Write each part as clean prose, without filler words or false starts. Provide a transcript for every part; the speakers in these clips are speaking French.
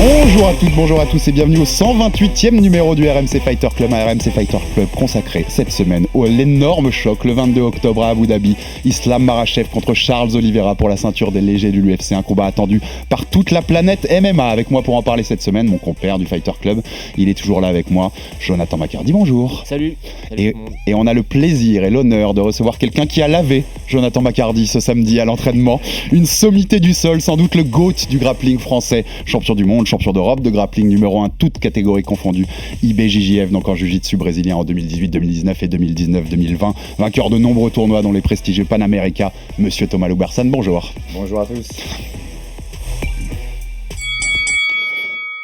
Bonjour à toutes, bonjour à tous et bienvenue au 128e numéro du RMC Fighter Club, un RMC Fighter Club consacré cette semaine à l'énorme choc le 22 octobre à Abu Dhabi. Islam Makhachev contre Charles Oliveira pour la ceinture des légers de l'UFC, un combat attendu par toute la planète MMA. Avec moi pour en parler cette semaine, mon compère du Fighter Club, il est toujours là avec moi, Jonathan Macardy, bonjour. Salut. Et on a le plaisir et l'honneur de recevoir quelqu'un qui a lavé Jonathan Macardy ce samedi à l'entraînement. Une sommité du sol, sans doute le GOAT du grappling français, champion du monde, champion d'Europe de grappling numéro 1, toutes catégories confondues, IBJJF, donc en jiu-jitsu brésilien en 2018, 2019 et 2019-2020, vainqueur de nombreux tournois dont les prestigieux Pan America, monsieur Thomas Loubersan, bonjour. Bonjour à tous.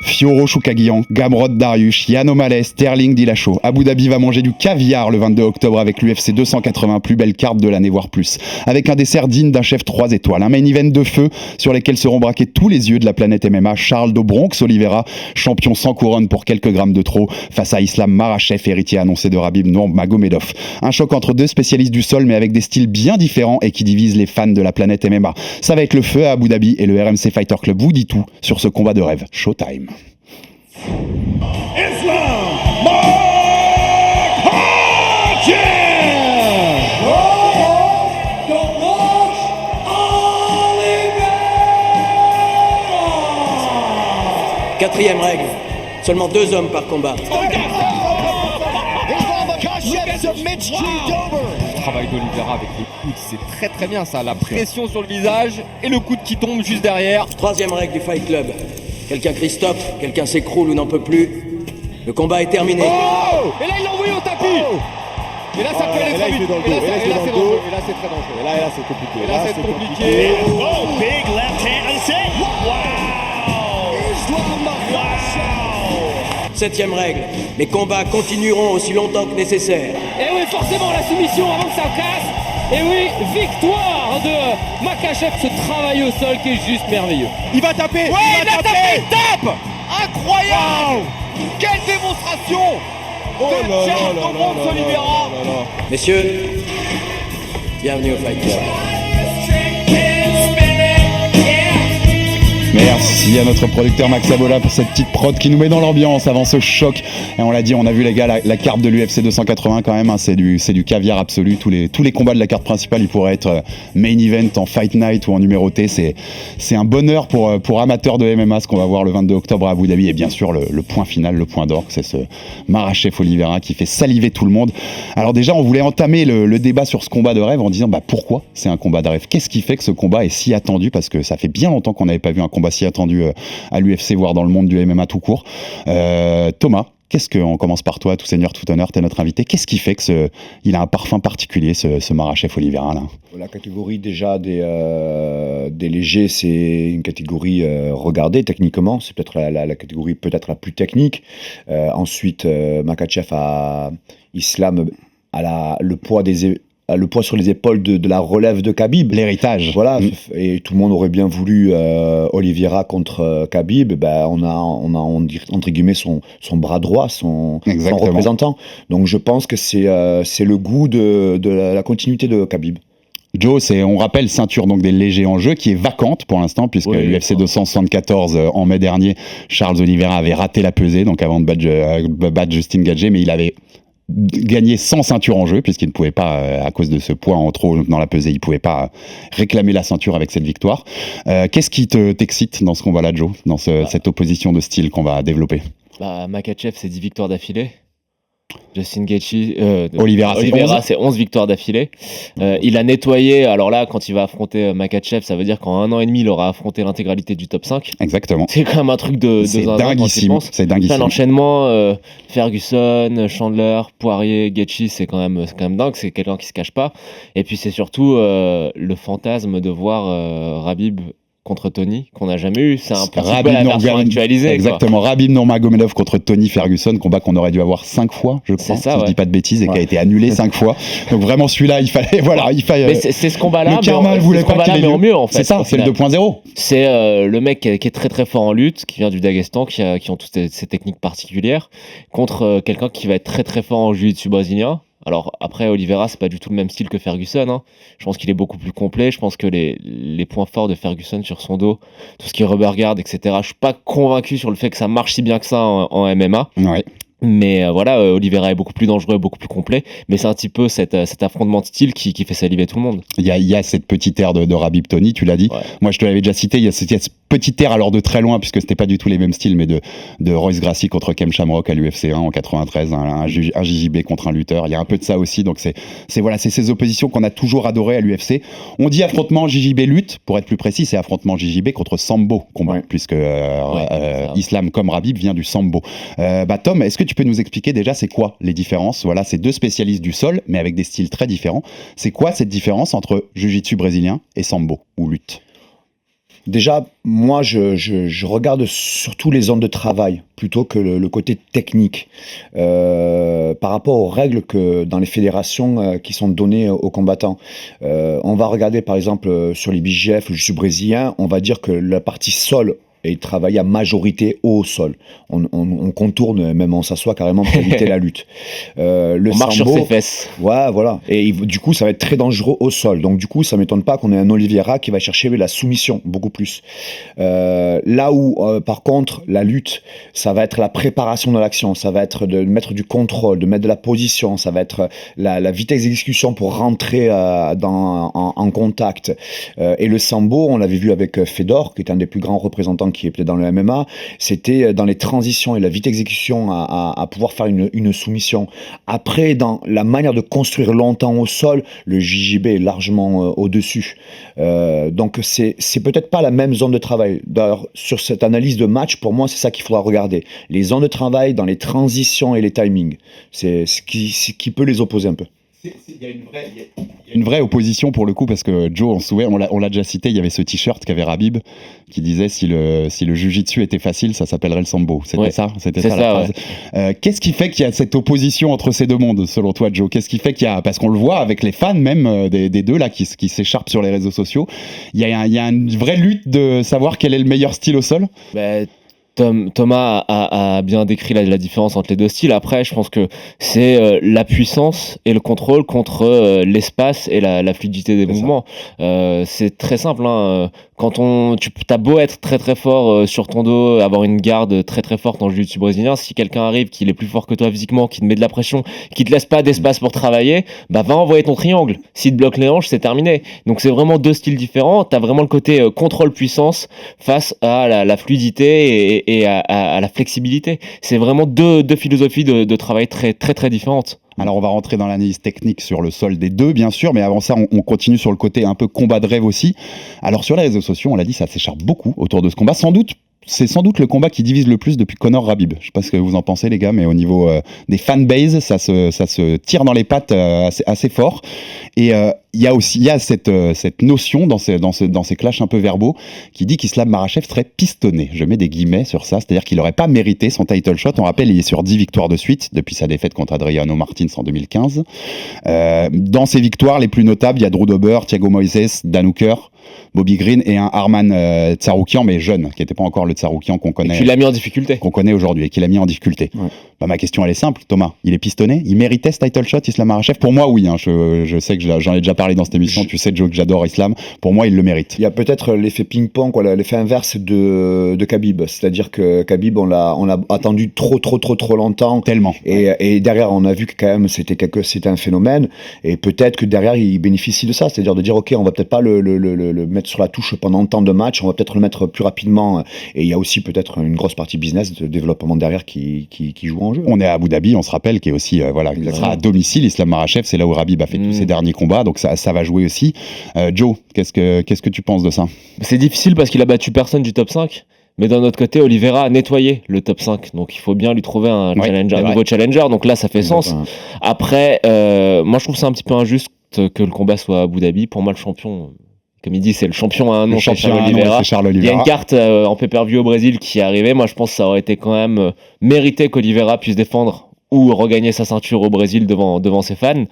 Fioro Choukagian, Gamrot Dariush, Yann O'Malley, Sterling Dillashaw. Abu Dhabi va manger du caviar le 22 octobre avec l'UFC 280, plus belle carte de l'année, voire plus. Avec un dessert digne d'un chef 3 étoiles, un main event de feu sur lesquels seront braqués tous les yeux de la planète MMA. Charles de Bronx Oliveira, champion sans couronne pour quelques grammes de trop, face à Islam Makhachev, héritier annoncé de Khabib Nurmagomedov. Un choc entre deux spécialistes du sol, mais avec des styles bien différents et qui divisent les fans de la planète MMA. Ça va être le feu à Abu Dhabi et le RMC Fighter Club vous dit tout sur ce combat de rêve. Showtime. Islam Makhachev! Quatrième règle, seulement 2 hommes par combat. Le travail d'Oliveira avec le coude, c'est très très bien ça, la pression sur le visage et le coude qui tombe juste derrière. Troisième règle du Fight Club. Quelqu'un crie stop, quelqu'un s'écroule ou n'en peut plus. Le combat est terminé. Oh! Et là il l'a envoyé au tapis. Et là ça peut aller très vite. Et là c'est dangereux. Et là c'est très dangereux. Et là c'est compliqué. Et là c'est compliqué. Oh, big left hand. That's it. Wow! Islam Makhachev! Septième règle. Les combats continueront aussi longtemps que nécessaire. Et oui, forcément, la soumission avant que ça casse. Et oui, victoire de Makhachev, ce travail au sol qui est juste merveilleux. Il va taper. Ouais, il a tapé. Il tape. Incroyable. Quelle démonstration de Charles de Bronx Oliveira. Messieurs, bienvenue au Fight Club. Merci à notre producteur Max Abola pour cette petite prod qui nous met dans l'ambiance avant ce choc. Et on l'a dit, on a vu les gars, la carte de l'UFC 280 quand même, hein, c'est du caviar absolu. Tous les combats de la carte principale, ils pourraient être main event en Fight Night ou en numéroté. C'est un bonheur pour amateurs de MMA ce qu'on va voir le 22 octobre à Abu Dhabi. Et bien sûr, le point final, le point d'orgue, c'est ce Makhachev Oliveira qui fait saliver tout le monde. Alors déjà, on voulait entamer le débat sur ce combat de rêve en disant pourquoi c'est un combat de rêve. Qu'est-ce qui fait que ce combat est si attendu? Parce que ça fait bien longtemps qu'on n'avait pas vu un combat si attendu à l'UFC, voire dans le monde du MMA tout court. Thomas, on commence par toi, tout seigneur, tout honneur, t'es notre invité. Qu'est-ce qui fait que il a un parfum particulier, ce Makhachev Oliveira là? La catégorie déjà des légers, c'est une catégorie regardée techniquement. C'est peut-être la catégorie peut-être la plus technique. Ensuite, Makhachev Islam a le poids sur les épaules de la relève de Khabib. L'héritage. Voilà, et tout le monde aurait bien voulu Oliveira contre Khabib. On a entre guillemets son bras droit, son représentant. Donc je pense que c'est le goût de la continuité de Khabib. Joe, on rappelle, ceinture donc des légers en jeu qui est vacante pour l'instant puisque l'UFC 274 en mai dernier, Charles Oliveira avait raté la pesée donc avant de battre Justin Gaethje, mais il avait gagné sans ceinture en jeu puisqu'il ne pouvait pas, à cause de ce poids en trop dans la pesée, il ne pouvait pas réclamer la ceinture avec cette victoire. Qu'est-ce qui t'excite dans ce combat-là, Joe, dans cette opposition de style qu'on va développer? Makhachev, c'est 10 victoires d'affilée. Justin Gaethje, Oliveira, c'est 11 victoires d'affilée. Il a nettoyé, alors là, quand il va affronter Makhachev, ça veut dire qu'en 1 an et demi, il aura affronté l'intégralité du top 5. Exactement. C'est quand même un truc de dinguissime. C'est dinguissime. Un enchaînement, Ferguson, Chandler, Poirier, Gaethje, c'est quand même dingue, c'est quelqu'un qui se cache pas. Et puis c'est surtout le fantasme de voir Khabib contre Tony, qu'on n'a jamais eu. C'est un peu la version actualisée. Exactement. Khabib Nurmagomedov contre Tony Ferguson, combat qu'on aurait dû avoir 5 fois, je crois, si je dis pas de bêtises, et qui a été annulé 5 fois. Donc vraiment, celui-là, il fallait... Mais c'est ce combat-là, le karma ne voulait pas qu'il ait lieu. En mieux, en fait. C'est ça, c'est le 2.0. C'est le mec qui est très très fort en lutte, qui vient du Daghestan, qui ont toutes ces techniques particulières, contre quelqu'un qui va être très très fort en jiu-jitsu brésilien, Alors après, Oliveira, c'est pas du tout le même style que Ferguson, hein. Je pense qu'il est beaucoup plus complet. Je pense que les points forts de Ferguson sur son dos, tout ce qui est rubber guard, etc., je suis pas convaincu sur le fait que ça marche si bien que ça en MMA. Ouais. Mais voilà, Oliveira est beaucoup plus dangereux, beaucoup plus complet. Mais c'est un petit peu cet affrontement de style qui fait saliver tout le monde. Il y a cette petite ère de Rabib Tony, tu l'as dit. Ouais. Moi, je te l'avais déjà cité. Il y a cette petite ère, alors de très loin, puisque c'était pas du tout les mêmes styles, mais de Royce Gracie contre Kem Shamrock à l'UFC 1 en 93, un JJB contre un lutteur. Il y a un peu de ça aussi. Donc c'est ces oppositions qu'on a toujours adorées à l'UFC. On dit affrontement JJB lutte, pour être plus précis, c'est affrontement JJB contre Sambo combat, Ouais. puisque ça. Islam comme Rabib vient du Sambo. Tom, est-ce que tu peux nous expliquer déjà c'est quoi les différences? Voilà, c'est deux spécialistes du sol, mais avec des styles très différents. C'est quoi cette différence entre jiu-jitsu brésilien et Sambo ou lutte? Déjà, moi, je regarde surtout les zones de travail plutôt que le côté technique. Par rapport aux règles que dans les fédérations qui sont données aux combattants. On va regarder par exemple sur les BJF, le jiu-jitsu brésilien, on va dire que la partie sol est travaillée à majorité au sol. On contourne, même on s'assoit carrément pour éviter la lutte. Le On marche sur sambo, ses fesses. ouais, voilà. Et du coup, ça va être très dangereux au sol. Donc, du coup, ça m'étonne pas qu'on ait un Oliveira qui va chercher la soumission beaucoup plus. Là où, par contre, la lutte, ça va être la préparation de l'action. Ça va être de mettre du contrôle, de mettre de la position. Ça va être la vitesse d'exécution pour rentrer en contact. Et le sambo, on l'avait vu avec Fedor, qui est un des plus grands représentants qui est peut-être dans le MMA. C'était dans les transitions et la vitesse d'exécution à pouvoir faire une soumission. Après, dans la manière de construire longtemps au sol, le JJB est largement au-dessus. Donc, c'est peut-être pas la même zone de travail. D'ailleurs, sur cette analyse de match, pour moi, c'est ça qu'il faudra regarder. Les zones de travail dans les transitions et les timings. C'est ce qui peut les opposer un peu. Il y a une vraie opposition pour le coup, parce que Joe, on se souvient, on l'a déjà cité, il y avait ce t-shirt qu'avait Rabib qui disait si le jiu-jitsu était facile, ça s'appellerait le sambo. C'était Ouais. ça, c'était C'est ça la ça, phrase. Qu'est-ce qui fait qu'il y a cette opposition entre ces deux mondes, selon toi, Joe? Qu'est-ce qui fait qu'il y a, parce qu'on le voit avec les fans même des deux là qui s'écharpent sur les réseaux sociaux, il y a une vraie lutte de savoir quel est le meilleur style au sol? Bah, Thomas a bien décrit la différence entre les deux styles. Après, je pense que c'est la puissance et le contrôle contre l'espace et la fluidité des mouvements. C'est très simple, hein. Quand tu as beau être très très fort sur ton dos, avoir une garde très très forte en jiu-jitsu brésilien, si quelqu'un arrive qui est plus fort que toi physiquement, qui te met de la pression, qui te laisse pas d'espace pour travailler, bah va envoyer ton triangle. S'il te bloque les hanches, c'est terminé. Donc c'est vraiment deux styles différents. T'as vraiment le côté contrôle-puissance face à la fluidité et à la flexibilité. C'est vraiment deux philosophies de travail très très très différentes. Alors on va rentrer dans l'analyse technique sur le sol des deux, bien sûr, mais avant ça, on continue sur le côté un peu combat de rêve aussi. Alors sur les réseaux sociaux, on l'a dit, ça s'écharpe beaucoup autour de ce combat. C'est sans doute le combat qui divise le plus depuis Conor Rabib. Je sais pas ce que vous en pensez, les gars, mais au niveau des fanbases, ça se tire dans les pattes assez fort. Et il y a cette notion dans ces clashs un peu verbaux qui dit qu'Islam Makhachev serait pistonné. Je mets des guillemets sur ça, c'est-à-dire qu'il n'aurait pas mérité son title shot. On rappelle, il est sur 10 victoires de suite depuis sa défaite contre Adriano Martins en 2015. Dans ses victoires les plus notables, il y a Drew Dober, Thiago Moises, Dan Hooker, Bobby Green et un Arman Tsarukyan, mais jeune, qui n'était pas encore le Tsarukyan qu'on connaît. Tu l'as mis en difficulté. Qu'on connaît aujourd'hui et qu'il a mis en difficulté. Ouais. Bah, ma question elle est simple, Thomas. Il est pistonné? Il méritait ce title shot, Islam Makhachev? Pour moi, oui. Hein, je sais que j'en ai déjà parlé dans cette émission. Tu sais, Joe, que j'adore Islam. Pour moi, il le mérite. Il y a peut-être l'effet ping-pong, quoi, l'effet inverse de Khabib. C'est-à-dire que Khabib, on l'a attendu trop longtemps. Tellement. Et derrière, on a vu que quand même, c'était un phénomène. Et peut-être que derrière, il bénéficie de ça. C'est-à-dire de dire, OK, on va peut-être pas le mettre sur la touche pendant tant de matchs. On va peut-être le mettre plus rapidement. Et il y a aussi peut-être une grosse partie business de développement derrière qui joue en jeu. On est à Abu Dhabi, on se rappelle, qui est aussi, il sera à domicile. Islam Makhachev, c'est là où Rabib a fait tous ses derniers combats. Donc ça va jouer aussi. Joe, qu'est-ce que tu penses de ça? C'est difficile parce qu'il a battu personne du top 5. Mais d'un autre côté, Oliveira a nettoyé le top 5. Donc il faut bien lui trouver un nouveau challenger. Donc là, ça fait sens. Après, moi je trouve ça un petit peu injuste que le combat soit à Abu Dhabi. Pour moi, le champion, comme il dit, c'est le champion à un nom, c'est Charles Oliveira. Il y a une carte en pay-per-view au Brésil qui est arrivée. Moi, je pense que ça aurait été quand même mérité qu'Oliveira puisse défendre ou regagner sa ceinture au Brésil devant ses fans.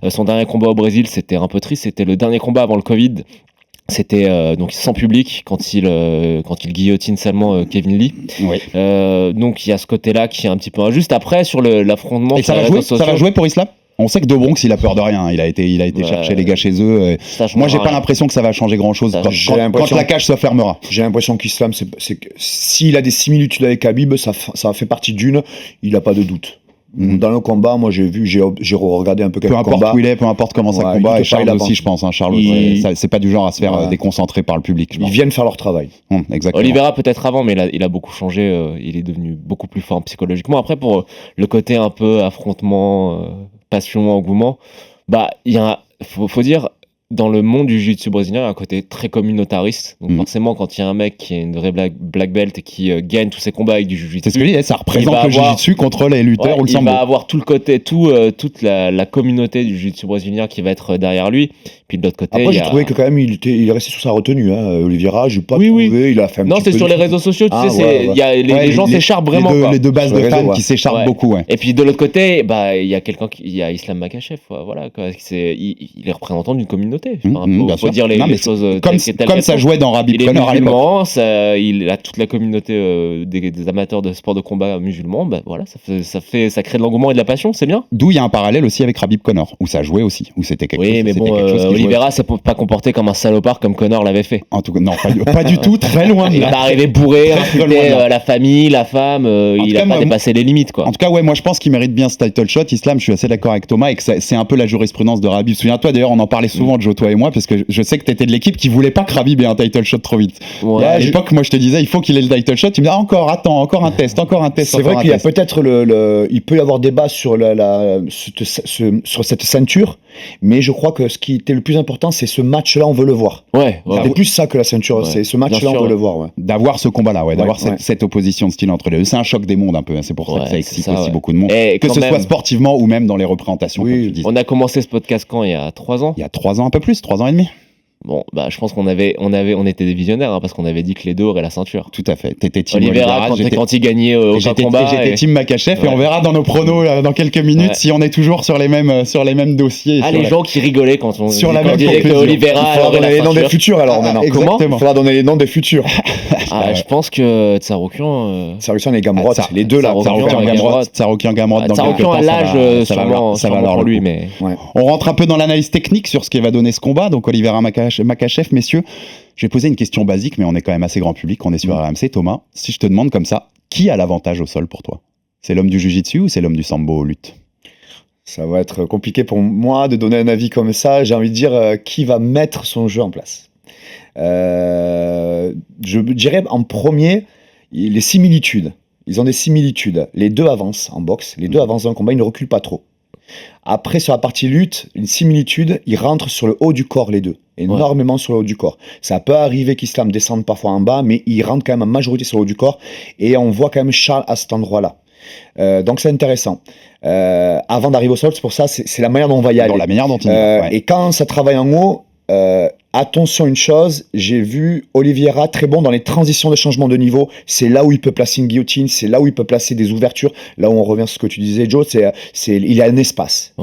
Son dernier combat au Brésil, c'était un peu triste. C'était le dernier combat avant le Covid. C'était donc sans public quand il guillotine seulement Kevin Lee. Oui. Donc il y a ce côté-là qui est un petit peu injuste. Après, sur l'affrontement, et ça va jouer pour Islam? On sait que De Bronx, il a peur de rien. Il a été chercher les gars chez eux. Moi, j'ai pas l'impression que ça va changer grand-chose quand la cage se fermera. J'ai l'impression qu'Islam, c'est que s'il a des similitudes avec Khabib, ça fait partie d'une. Il a pas de doute. Dans le combat, moi j'ai regardé un peu quelques combats. Peu importe où il est, peu importe comment ça combat, et Charles aussi, je pense. Charles, c'est pas du genre à se faire déconcentrer par le public. Ils viennent faire leur travail. Exactement. Oliveira peut-être avant, mais il a beaucoup changé. Il est devenu beaucoup plus fort psychologiquement. Après, pour le côté un peu affrontement, passion, engouement, faut dire, dans le monde du jiu-jitsu brésilien, il y a un côté très communautariste. Donc forcément, quand il y a un mec qui est une vraie black belt et qui gagne tous ses combats avec du jiu-jitsu, c'est ce que je dis, ça représente le jiu-jitsu contre les lutteurs ou le sambo. Il va avoir tout le côté, toute la communauté du jiu-jitsu brésilien qui va être derrière lui. Puis de l'autre côté, après, j'ai trouvé que quand même il est resté sur sa retenue. Oliveira, j'ai pas trouvé. Il a fait un petit peu. Non, c'est sur les réseaux sociaux. Tu sais, les gens s'écharpent vraiment. Les deux bases de fans qui s'écharpent beaucoup. Et puis de l'autre côté, il y a il y a Islam Makhachev. Voilà, il est représentant d'une communauté. Faut dire les choses comme ça jouait dans Rabib Conor à l'époque. Il a toute la communauté des amateurs de sport de combat musulmans. Voilà, ça crée de l'engouement et de la passion, c'est bien. D'où il y a un parallèle aussi avec Rabib Conor, où ça jouait aussi, où c'était quelque chose. Oui, mais bon, Oliveira s'est pas comporté comme un salopard comme Conor l'avait fait. En tout cas, non, pas du tout, très loin de là. Il est arrivé bourré, insulté la famille, la femme. Il a pas dépassé les limites, quoi. En tout cas, moi je pense qu'il mérite bien ce title shot. Islam, je suis assez d'accord avec Thomas et que c'est un peu la jurisprudence de Rabib. Souviens-toi, d'ailleurs, on en parlait souvent, Joe, toi et moi, parce que je sais que t'étais de l'équipe qui voulait pas que Rabib ait un title shot trop vite. Ouais, à l'époque, moi je te disais, il faut qu'il ait le title shot. Tu me dis, encore un test. C'est vrai qu'il y a peut-être il peut y avoir débat sur sur cette ceinture, mais je crois que ce qui était le plus important, c'est ce match-là, on veut le voir. C'était plus ça que la ceinture, c'est ce match-là, on veut le voir. D'avoir ce combat-là, d'avoir cette opposition de style entre les deux. C'est un choc des mondes un peu, c'est pour ça que ça excite aussi beaucoup de monde. Que ce soit sportivement ou même dans les représentations. On a commencé ce podcast quand, il y a 3 ans. Il y a 3 ans, un peu plus, 3 ans et demi. Bon, je pense qu'on était des visionnaires, parce qu'on avait dit que les deux auraient la ceinture. Tout à fait. T'étais team Oliveira quand il gagnait aucun combat. J'étais team Makhachev et on verra dans nos pronos dans quelques minutes si on est toujours sur les mêmes dossiers. Les gens qui rigolaient quand on disait que Oliveira. Il faudra donner les noms des futurs alors maintenant. Comment ? Il faudra donner les noms des futurs. Je pense que Tsaroukian et Gamrot, les deux là. Tsaroukian, Gamrot. Tsaroukian à l'âge, ça va alors lui, mais. On rentre un peu dans l'analyse technique sur ce qui va donner ce combat. Donc Oliveira Makhachev, messieurs, je vais poser une question basique, mais on est quand même assez grand public, on est sur RMC. Thomas, si je te demande comme ça, qui a l'avantage au sol pour toi ? C'est l'homme du jiu-jitsu ou c'est l'homme du sambo au lutte ? Ça va être compliqué pour moi de donner un avis comme ça. J'ai envie de dire qui va mettre son jeu en place. Je dirais en premier, les similitudes. Ils ont des similitudes. Les deux avancent en boxe, les deux avancent dans le combat, ils ne reculent pas trop. Après, sur la partie lutte, une similitude, ils rentrent sur le haut du corps, les deux. Énormément sur le haut du corps. Ça peut arriver qu'Islam descende parfois en bas, mais ils rentrent quand même en majorité sur le haut du corps. Et on voit quand même Charles à cet endroit-là. Donc c'est intéressant. Avant d'arriver au sol, c'est pour ça, c'est la manière dont on va y aller. La manière dont il y va, Et quand ça travaille en haut, attention une chose, j'ai vu Oliveira très bon dans les transitions de changement de niveau. C'est là où il peut placer une guillotine, c'est là où il peut placer des ouvertures. Là où on revient sur ce que tu disais, Joe, il a un espace.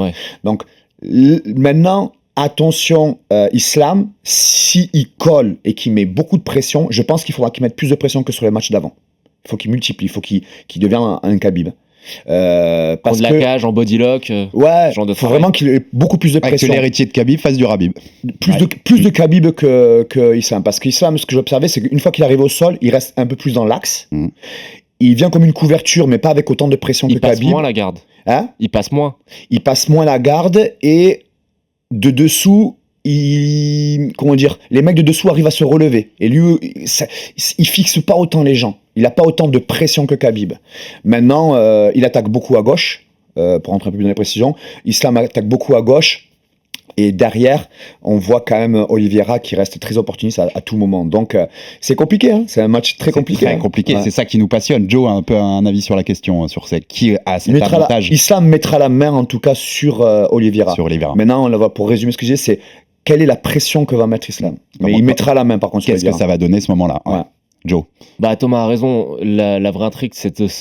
Donc maintenant, attention, Islam, s'il colle et qu'il met beaucoup de pression, je pense qu'il faudra qu'il mette plus de pression que sur les matchs d'avant. Il faut qu'il multiplie, il faut qu'il devienne un Khabib. Parce la cage en bodylock. Il faut vraiment qu'il ait beaucoup plus de pression. Que l'héritier de Khabib fasse du Rabib. Plus de Khabib que Islam. Parce qu'Islam, ce que j'ai observé, c'est qu'une fois qu'il arrive au sol, il reste un peu plus dans l'axe. Il vient comme une couverture, mais pas avec autant de pression que Khabib. Il passe moins la garde. Il passe moins. Il passe moins la garde et de dessous, les mecs de dessous arrivent à se relever. Et lui, il fixe pas autant les gens. Il n'a pas autant de pression que Khabib. Maintenant, il attaque beaucoup à gauche, pour rentrer un peu plus dans les précisions. Islam attaque beaucoup à gauche. Et derrière, on voit quand même Oliveira qui reste très opportuniste à tout moment. Donc, c'est compliqué. C'est un match très compliqué. Très compliqué. C'est ça qui nous passionne. Joe a un peu un avis sur la question, sur qui a cet avantage. Islam mettra la main, en tout cas, sur Oliveira. Maintenant, on va, pour résumer ce que j'ai, c'est quelle est la pression que va mettre Islam. Mais il mettra la main, par contre, sur Qu'est-ce que ça va donner ce moment-là Joe. Thomas a raison. La vraie intrigue,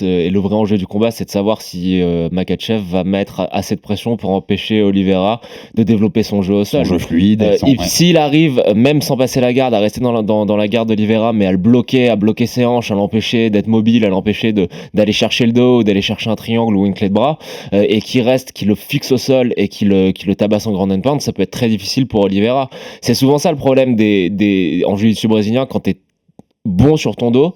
et le vrai enjeu du combat, c'est de savoir si Makhachev va mettre assez de pression pour empêcher Oliveira de développer son jeu au sol. Son jeu fluide. Et s'il arrive, même sans passer la garde, à rester dans la garde d'Oliveira, mais à le bloquer, à bloquer ses hanches, à l'empêcher d'être mobile, à l'empêcher d'aller chercher le dos, ou d'aller chercher un triangle ou une clé de bras, et qui le fixe au sol et qui le tabasse en ground and pound, ça peut être très difficile pour Oliveira. C'est souvent ça le problème en jiu-jitsu brésilien, quand t'es bon sur ton dos,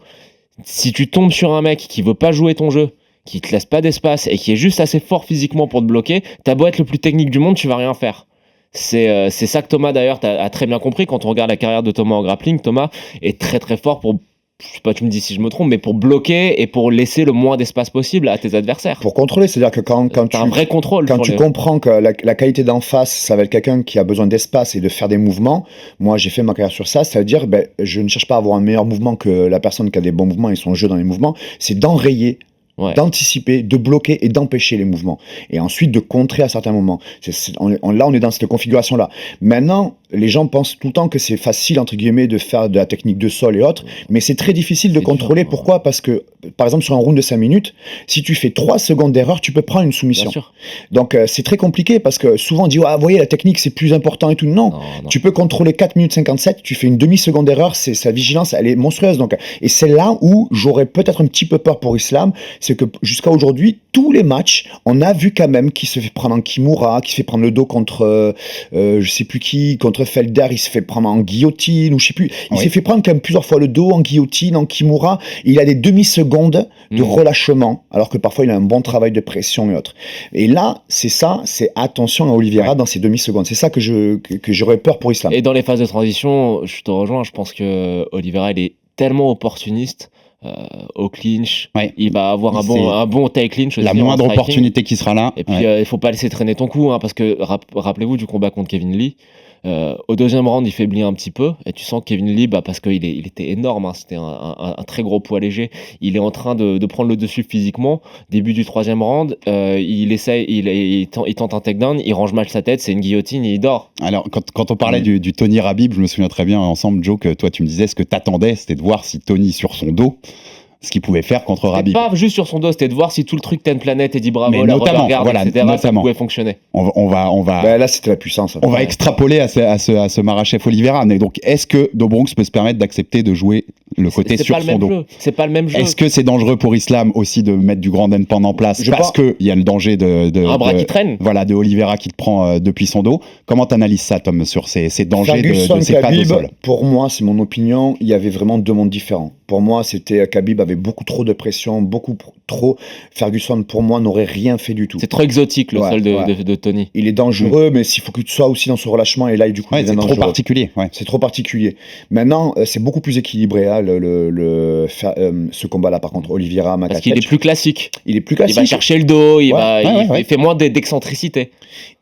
si tu tombes sur un mec qui veut pas jouer ton jeu, qui te laisse pas d'espace et qui est juste assez fort physiquement pour te bloquer, t'as beau être le plus technique du monde, tu vas rien faire. C'est ça que Thomas d'ailleurs a très bien compris. Quand on regarde la carrière de Thomas en grappling, Thomas est très très fort pour, je sais pas, tu me dis si je me trompe, mais pour bloquer et pour laisser le moins d'espace possible à tes adversaires. Pour contrôler, c'est-à-dire que quand tu as un vrai contrôle. Quand tu comprends que la qualité d'en face, ça va être quelqu'un qui a besoin d'espace et de faire des mouvements. Moi, j'ai fait ma carrière sur ça, c'est-à-dire, je ne cherche pas à avoir un meilleur mouvement que la personne qui a des bons mouvements et son jeu dans les mouvements. C'est d'enrayer, d'anticiper, de bloquer et d'empêcher les mouvements. Et ensuite de contrer à certains moments. Là, on est dans cette configuration-là. Maintenant, les gens pensent tout le temps que c'est facile, entre guillemets, de faire de la technique de sol et autres, mais c'est très difficile de contrôler. Pourquoi ? Parce que, par exemple, sur un round de 5 minutes, si tu fais 3 secondes d'erreur, tu peux prendre une soumission. Donc, c'est très compliqué parce que souvent on dit, vous voyez, la technique, c'est plus important et tout. Non. Tu peux contrôler 4 minutes 57, tu fais une demi-seconde d'erreur, sa vigilance, elle est monstrueuse. Donc, et c'est là où j'aurais peut-être un petit peu peur pour Islam, c'est que jusqu'à aujourd'hui, tous les matchs, on a vu quand même qu'il se fait prendre en Kimura, qu'il se fait prendre le dos contre, je sais plus qui, contre Felder, il se fait prendre en guillotine, ou je sais plus. Il s'est fait prendre quand même plusieurs fois le dos en guillotine, en Kimura. Il a des demi-secondes de relâchement, alors que parfois il a un bon travail de pression et autres. Et là, c'est attention à Oliveira dans ces demi-secondes. C'est ça que j'aurais peur pour Islam. Et dans les phases de transition, je te rejoins, je pense que Oliveira, il est tellement opportuniste. Au clinch, il va avoir un bon taille clinch aussi, la moindre opportunité qui sera là. Et puis il faut pas laisser traîner ton coup, parce que rappelez-vous du combat contre Kevin Lee. Au deuxième round, il faiblit un petit peu et tu sens que Kevin Lee, parce qu'il était énorme, c'était un très gros poids léger. Il est en train de prendre le dessus physiquement. Début du troisième round, il tente un takedown, il range mal sa tête, c'est une guillotine et il dort. Alors quand on parlait du Tony Rabib, je me souviens très bien ensemble, Joe, que toi tu me disais ce que t'attendais, c'était de voir si Tony sur son dos, ce qu'il pouvait faire contre Rabib. Pas juste sur son dos, c'était de voir si tout le truc Ten Planet et dit bravo, mais notamment, etc., ça pouvait fonctionner. On va là, c'était la puissance. On va extrapoler à ce Makhachev Oliveira. Mais donc, est-ce que Dobronx peut se permettre d'accepter de jouer le côté sur son dos ? C'est pas le même jeu. Est-ce que c'est dangereux pour Islam aussi de mettre du grand end en place parce qu'il y a le danger un bras qui traîne. Voilà, de Oliveira qui te prend depuis son dos. Comment t'analyses ça, Tom, sur ces dangers de ces pads au sol ? Pour moi, c'est mon opinion, il y avait vraiment deux mondes différents. Pour moi, c'était Khabib avait beaucoup trop de pression, beaucoup trop. Ferguson, pour moi, n'aurait rien fait du tout. C'est trop exotique, le sol de Tony. Il est dangereux, mais s'il faut que tu sois aussi dans ce relâchement, et là, du coup, c'est trop particulier. C'est trop particulier. Maintenant, c'est beaucoup plus équilibré, ce combat-là, par contre, Oliveira, Makhachev. Parce qu'il est plus classique. Il va chercher le dos, il fait moins d'excentricité.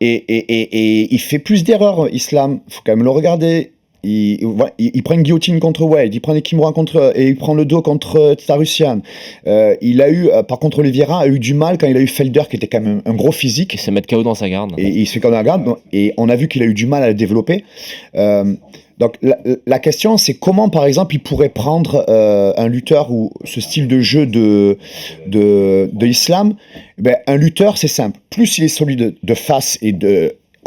Et il fait plus d'erreurs, Islam. Il faut quand même le regarder. Il prend une guillotine contre Wade, il prend des Kimura et il prend le dos contre Tsarusian. Il a eu, par contre, Oliveira a eu du mal quand il a eu Felder, qui était quand même un gros physique. Il se met KO dans sa garde. Et il se fait KO dans la garde. Et on a vu qu'il a eu du mal à le développer. Donc la question, c'est comment, par exemple, il pourrait prendre un lutteur ou ce style de jeu de Islam. Un lutteur, c'est simple. Plus il est solide de face et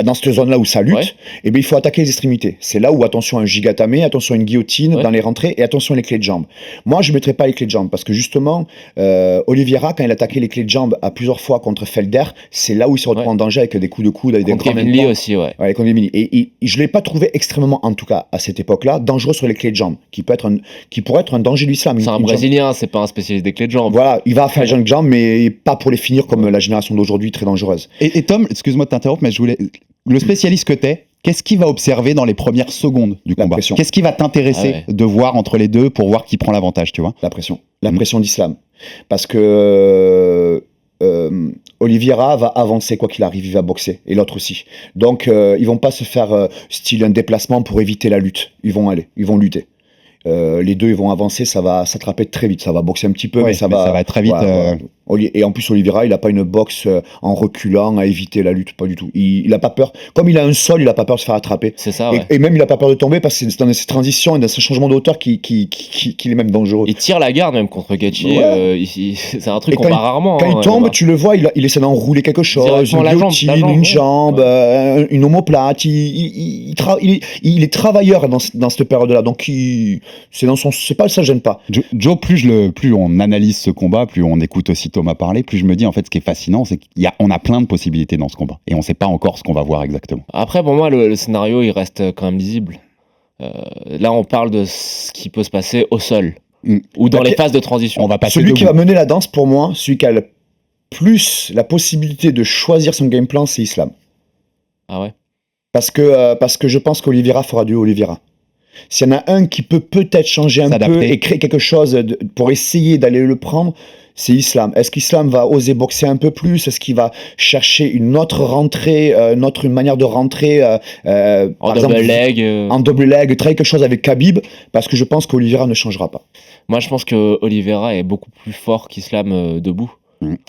dans cette zone-là où ça lutte, il faut attaquer les extrémités. C'est là où attention à un gigatame, attention à une guillotine dans les rentrées et attention à les clés de jambes. Moi, je ne mettrais pas les clés de jambes parce que justement, Oliveira, quand il attaquait les clés de jambes à plusieurs fois contre Felder, c'est là où il se retrouve en danger avec des coups de coude, avec contre Kevin Lee aussi, contre Kevin Lee. Et je ne l'ai pas trouvé extrêmement, en tout cas à cette époque-là, dangereux sur les clés de jambes, qui pourrait être un danger de l'islam. C'est un Brésilien, c'est pas un spécialiste des clés de jambes. Voilà, il va faire les clés de jambes, mais pas pour les finir comme la génération d'aujourd'hui, très dangereuse. Et Tom, excuse-moi de t'interrompre, mais je voulais... Le spécialiste que t'es, qu'est-ce qu'il va observer dans les premières secondes du combat ? Qu'est-ce qui va t'intéresser de voir entre les deux pour voir qui prend l'avantage, tu vois ? La pression d'Islam. Parce que Oliveira va avancer quoi qu'il arrive, il va boxer, et l'autre aussi. Donc ils vont pas se faire style un déplacement pour éviter la lutte. Ils vont lutter. Les deux ils vont avancer, ça va s'attraper très vite, ça va boxer un petit peu, mais ça va être très vite. Et en plus, Oliveira, il n'a pas une boxe en reculant à éviter la lutte, pas du tout. Il a pas peur. Comme il a un sol, il n'a pas peur de se faire attraper. C'est ça, ouais. Et même, il n'a pas peur de tomber parce que c'est dans ses transitions et dans ses changements de hauteur qu'il est même dangereux. Il tire la garde même contre Gaethje. Ouais. C'est un truc Et qu'on voit rarement. Quand il tombe, tu le vois, il essaie d'enrouler quelque chose, Directement une la jambe, guillotine, une jambe, une omoplate. Il est travailleur dans cette période-là. Donc, c'est pas, ça gêne pas. Joe, plus on analyse ce combat, plus on écoute aussi Thomas parler, plus je me dis en fait ce qui est fascinant, c'est qu'on a plein de possibilités dans ce combat et on ne sait pas encore ce qu'on va voir exactement. Après, pour moi, le scénario il reste quand même lisible. Là, on parle de ce qui peut se passer au sol ou dans les phases de transition. On va passer celui qui va mener la danse pour moi, celui qui a le plus la possibilité de choisir son game plan, c'est Islam. Ah ouais. Parce que je pense qu'Oliveira fera du Oliveira. S'il y en a un qui peut peut-être changer un peu et créer quelque chose pour essayer d'aller le prendre, c'est Islam. Est-ce qu'Islam va oser boxer un peu plus? Est-ce qu'il va chercher une autre rentrée, une manière de rentrer en double leg en double leg, très quelque chose avec Khabib? Parce que je pense qu'Oliveira ne changera pas. Moi, je pense que Oliveira est beaucoup plus fort qu'Islam debout.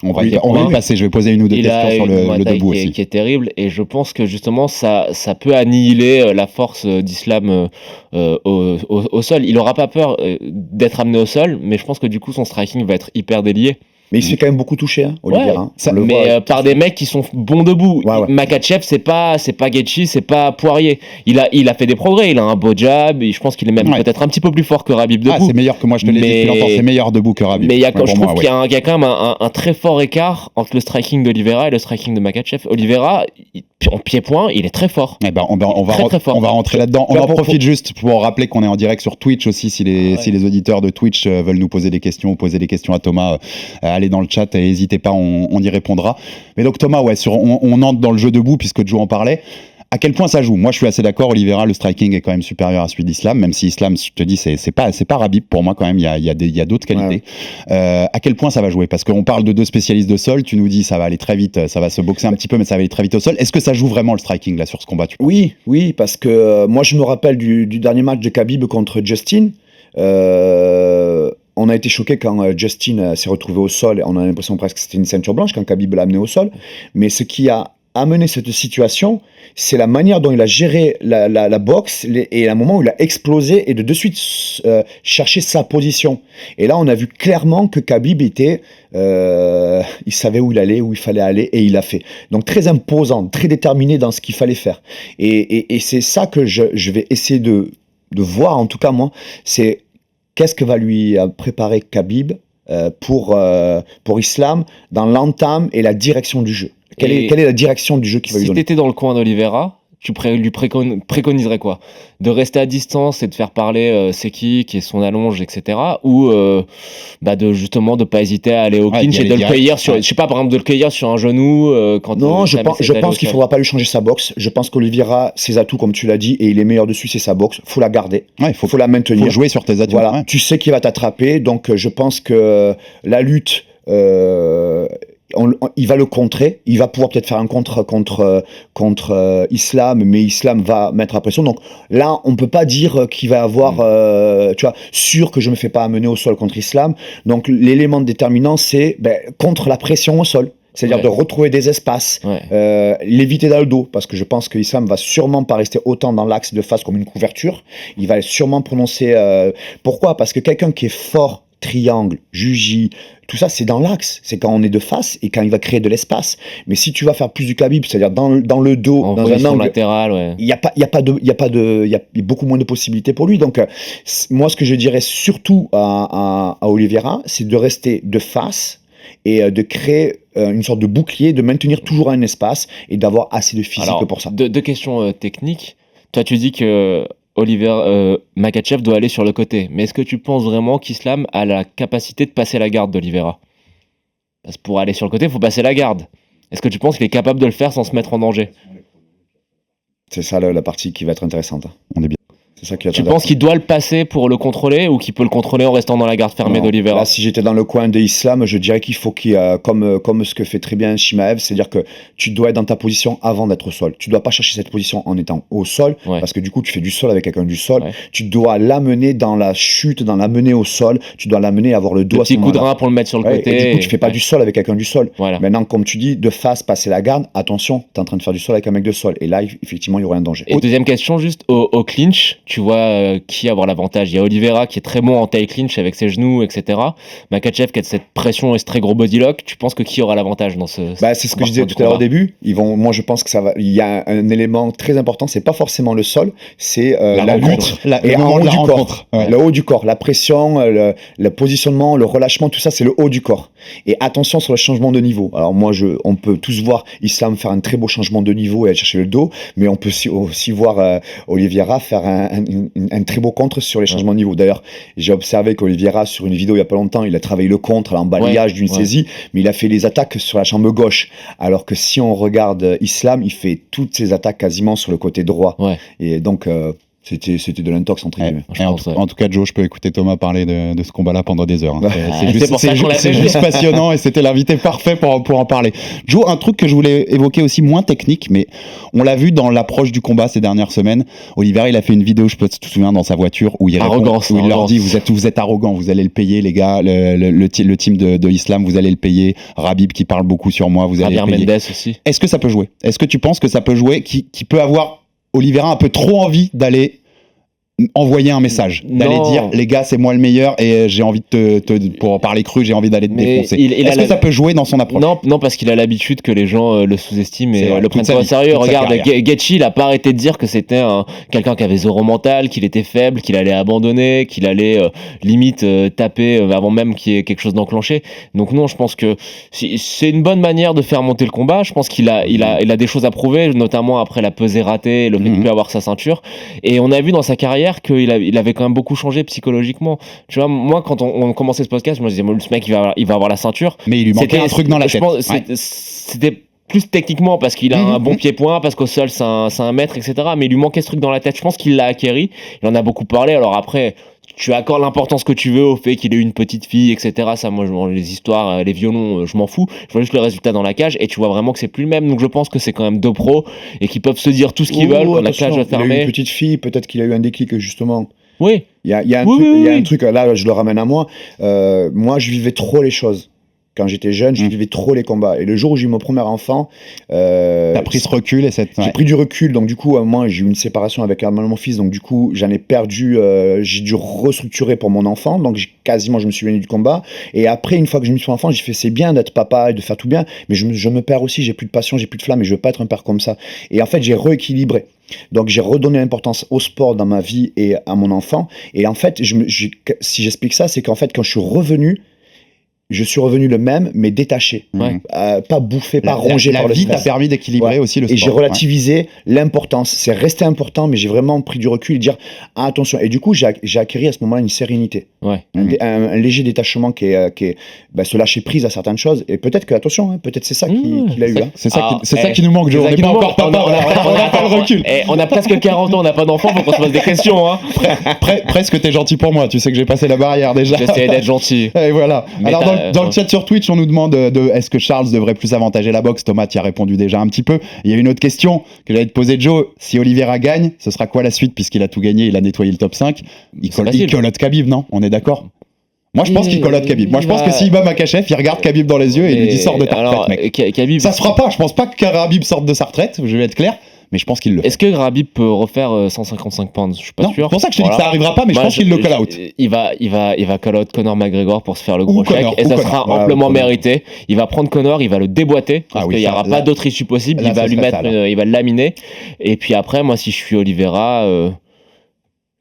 On va y passer, je vais poser une ou deux questions sur le debout aussi. Qui est terrible, et je pense que justement ça peut annihiler la force d'Islam au sol. Il aura pas peur d'être amené au sol, mais je pense que du coup son striking va être hyper délié. Mais il se fait quand même beaucoup toucher, hein, Oliveira. Ouais, par des mecs qui sont bons debout. Ouais. Makhachev, c'est pas Gaethje, c'est pas Poirier. Il a fait des progrès, il a un beau jab, et je pense qu'il est même peut-être un petit peu plus fort que Khabib debout. Ah, c'est meilleur que moi, je te l'ai dit depuis longtemps, c'est meilleur debout que Khabib. Mais je trouve qu'il y a quand même un très fort écart entre le striking d'Oliveira et le striking de Makhachev. Oliveira, en pied-point, il est très fort. Eh ben, on va rentrer là-dedans. On en profite juste pour rappeler qu'on est en direct sur Twitch aussi, si les auditeurs de Twitch veulent nous poser des questions ou poser des questions à Thomas, allez dans le chat et n'hésitez pas, on y répondra. Mais donc Thomas, on entre dans le jeu debout puisque Joe en parlait. À quel point ça joue? Moi, je suis assez d'accord. Oliveira, le striking est quand même supérieur à celui d'Islam, même si Islam, je te dis, c'est pas Khabib pour moi quand même. Il y a d'autres qualités. Ouais. À quel point ça va jouer? Parce qu'on parle de deux spécialistes de sol. Tu nous dis ça va aller très vite, ça va se boxer un petit peu, mais ça va aller très vite au sol. Est-ce que ça joue vraiment le striking là sur ce combat? Oui, parce que moi je me rappelle du dernier match de Khabib contre Justin. On a été choqués quand Justin s'est retrouvé au sol. Et on a l'impression presque que c'était une ceinture blanche quand Khabib l'a amené au sol. Mais ce qui a amené cette situation, c'est la manière dont il a géré la boxe et le moment où il a explosé et de suite chercher sa position. Et là, on a vu clairement que Khabib était, il savait où il allait, où il fallait aller, et il l'a fait. Donc très imposant, très déterminé dans ce qu'il fallait faire. Et c'est ça que je vais essayer de voir, en tout cas moi, c'est qu'est-ce que va lui préparer Khabib pour Islam dans l'entame et la direction du jeu. Quelle est la direction du jeu qu'il va lui donner? Si tu étais dans le coin d'Oliveira, tu lui préconiserais quoi? De rester à distance et de faire parler ses kicks et son allonge, etc. Ou justement de pas hésiter à aller au clinch et de le cueillir sur, je sais pas, par exemple de le cueillir sur un genou quand. Non, je pense qu'il faudra pas lui changer sa boxe. Je pense qu'Oliveira, ses atouts, comme tu l'as dit, et il est meilleur dessus, c'est sa boxe. Faut la garder. Ouais, faut la maintenir. Faut jouer sur tes atouts. Voilà. Ouais. Tu sais qu'il va t'attraper, donc je pense que la lutte. Il va le contrer, il va pouvoir peut-être faire un contre Islam, mais Islam va mettre la pression. Donc là, on peut pas dire qu'il va avoir, sûr que je me fais pas amener au sol contre Islam. Donc l'élément déterminant, c'est contre la pression au sol. C'est-à-dire de retrouver des espaces, l'éviter dans le dos, parce que je pense que Islam va sûrement pas rester autant dans l'axe de face comme une couverture. Il va sûrement prononcer... Pourquoi? Parce que quelqu'un qui est fort, triangle, juji, tout ça, c'est dans l'axe. C'est quand on est de face et quand il va créer de l'espace. Mais si tu vas faire plus du Khabib, c'est-à-dire dans le dos, en dans un angle latéral, il y a beaucoup moins de possibilités pour lui. Donc, moi, ce que je dirais surtout à Oliveira, c'est de rester de face et de créer une sorte de bouclier, de maintenir toujours un espace et d'avoir assez de physique pour ça. Deux questions techniques. Toi, tu dis que Makhachev doit aller sur le côté. Mais est-ce que tu penses vraiment qu'Islam a la capacité de passer la garde d'Oliveira? Parce que pour aller sur le côté, il faut passer la garde. Est-ce que tu penses qu'il est capable de le faire sans se mettre en danger? C'est ça la partie qui va être intéressante. On est bien. C'est ça qui Tu penses qu'il doit le passer pour le contrôler ou qu'il peut le contrôler en restant dans la garde fermée Non. d'Oliveira? Là, si j'étais dans le coin de Islam, je dirais qu'il faut qu'il y ait, comme ce que fait très bien Chimaev, c'est-à-dire que tu dois être dans ta position avant d'être au sol. Tu dois pas chercher cette position en étant au sol, Ouais. parce que du coup, tu fais du sol avec quelqu'un du sol. Ouais. Tu dois l'amener dans la chute, dans l'amener au sol. Tu dois l'amener à avoir le dos Le à ce petit coup de moment-là. rein pour le mettre sur le Ouais, côté. et du coup, tu fais pas du sol avec quelqu'un du sol. Voilà. Maintenant, comme tu dis, de face, passer la garde, attention, tu es en train de faire du sol avec un mec de sol. Et là, effectivement, il y aurait un danger. Et deuxième question, juste au clinch, tu vois qui avoir l'avantage? Il y a Oliveira qui est très bon en taille clinch avec ses genoux, etc. Makachev qui a cette pression et ce très gros body lock. Tu penses que qui aura l'avantage dans ce Bah, c'est ce que je disais tout à l'heure au début. Moi, je pense que ça va. Il y a un élément très important. C'est pas forcément le sol, c'est la lutte et en haut du corps. Ouais. Le haut du corps, la pression, le positionnement, le relâchement, tout ça, c'est le haut du corps. Et attention sur le changement de niveau. Alors moi, on peut tous voir Islam faire un très beau changement de niveau et aller chercher le dos, mais on peut aussi voir Oliveira faire un très beau contre sur les changements de niveau. D'ailleurs, j'ai observé qu'Oliveira, sur une vidéo il y a pas longtemps, il a travaillé le contre, en balayage d'une saisie, mais il a fait les attaques sur la jambe gauche. Alors que si on regarde Islam, il fait toutes ses attaques quasiment sur le côté droit. Ouais. Et donc, c'était de l'intox entre guillemets. je pense, ouais. En tout cas, Joe, je peux écouter Thomas parler de ce combat-là pendant des heures. Hein. C'est pour ça qu'on l'a C'est fait. juste passionnant et c'était l'invité parfait pour en parler. Joe, un truc que je voulais évoquer aussi, moins technique, mais on l'a vu dans l'approche du combat ces dernières semaines. Oliveira, il a fait une vidéo, je peux te souviens, dans sa voiture où il leur dit vous êtes arrogants, vous allez le payer, les gars, le team de Islam, vous allez le payer. Rabib qui parle beaucoup sur moi, vous allez Javier le payer. Mendes aussi. Est-ce que ça peut jouer? Est-ce que tu penses que ça peut jouer, qui peut avoir Oliveira un peu trop envie d'aller envoyer un message, d'aller Non. dire les gars c'est moi le meilleur et j'ai envie de pour parler cru, j'ai envie d'aller te Mais défoncer. il Est-ce a que ça peut jouer dans son approche? Non, parce qu'il a l'habitude que les gens le sous-estiment C'est et vrai, le toute prennent sa pas au vie, sérieux. toute sa Regarde, carrière. Gaethje, il a pas arrêté de dire que c'était quelqu'un qui avait zéro mental, qu'il était faible, qu'il allait abandonner, qu'il allait limite taper avant même qu'il y ait quelque chose d'enclenché. Donc non, je pense que c'est une bonne manière de faire monter le combat. Je pense qu'il a des choses à prouver, notamment après la pesée ratée, le fait de plus avoir sa ceinture. Et on a vu dans sa carrière qu'il avait quand même beaucoup changé psychologiquement. Tu vois, moi, quand on commençait ce podcast, je me disais, ce mec, il va avoir la ceinture. Mais il lui manquait un truc dans la je tête. pense, Ouais. c'était plus techniquement parce qu'il a un bon pied-point, parce qu'au sol c'est un mètre, etc. Mais il lui manquait ce truc dans la tête. Je pense qu'il l'a acquéri. Il en a beaucoup parlé. Alors après, tu accordes l'importance que tu veux au fait qu'il ait eu une petite fille, etc. Ça, moi, les histoires, les violons, je m'en fous. Je vois juste le résultat dans la cage et tu vois vraiment que c'est plus le même. Donc je pense que c'est quand même deux pros et qu'ils peuvent se dire tout ce qu'ils veulent quand la cage est Il a eu une fermée. petite fille, peut-être qu'il a eu un déclic justement. Oui. Il y a un truc, là je le ramène à moi. Moi je vivais trop les choses. Quand j'étais jeune, je vivais trop les combats. Et le jour où j'ai eu mon premier enfant, T'as pris ce recul et j'ai pris du recul. Donc du coup, à un moment, j'ai eu une séparation avec mon fils. Donc du coup, j'en ai perdu. J'ai dû restructurer pour mon enfant. Donc je me suis éloigné du combat. Et après, une fois que j'ai mis son enfant, j'ai fait c'est bien d'être papa et de faire tout bien, mais je me perds aussi. J'ai plus de passion, j'ai plus de flamme et je veux pas être un père comme ça. Et en fait, j'ai rééquilibré. Donc j'ai redonné l'importance au sport dans ma vie et à mon enfant. Et en fait, si j'explique ça, c'est qu'en fait, quand je suis revenu le même, mais détaché. Ouais. Pas bouffé, pas rongé par le La vie stress. t'a permis d'équilibrer aussi le sport. Et j'ai relativisé l'importance. C'est resté important, mais j'ai vraiment pris du recul et dire attention. Et du coup, j'ai acquis à ce moment-là une sérénité. Ouais. Un léger détachement qui est se lâcher prise à certaines choses. Et peut-être que, attention, hein, peut-être c'est ça qu'il a eu. Hein. C'est ça qui nous manque, Joe. On n'est pas encore papa, on n'a pas le recul. On a presque 40 ans, on n'a pas d'enfant, faut qu'on se pose des questions. Hein. Presque t'es gentil pour moi, tu sais que j'ai passé la barrière déjà. J'essaie d'être gentil. Et voilà. Mais Alors dans le chat sur Twitch, on nous demande est-ce que Charles devrait plus avantager la boxe. Thomas, tu y as répondu déjà un petit peu. Il y a une autre question que j'allais te poser, Joe. Si Oliveira gagne, ce sera quoi la suite puisqu'il a tout gagné, il a nettoyé le top 5. Il colotte Khabib, non? On est d'accord? Moi, je pense qu'il colotte Khabib. Moi, je pense que s'il bat Makachev, il regarde Khabib dans les yeux et il lui dit sors de ta retraite, mec. Khabib, Ça se fera pas. Je pense pas que Khabib sorte de sa retraite. Je vais être clair. Mais je pense qu'il le fait. est-ce que Khabib peut refaire 155 pounds? Je suis pas Non, sûr. c'est pour ça que je te dis que ça arrivera pas, mais je pense qu'il le call out. Il va call out Conor McGregor pour se faire le gros chèque Conor, et ça Conor. sera Voilà, amplement Conor. mérité. Il va prendre Conor, il va le déboîter parce oui, qu'il y ça, aura là- pas d'autre issue possible. là, Il va ça lui serait mettre, ça, là. il va le laminer. Et puis après, moi, si je suis Oliveira,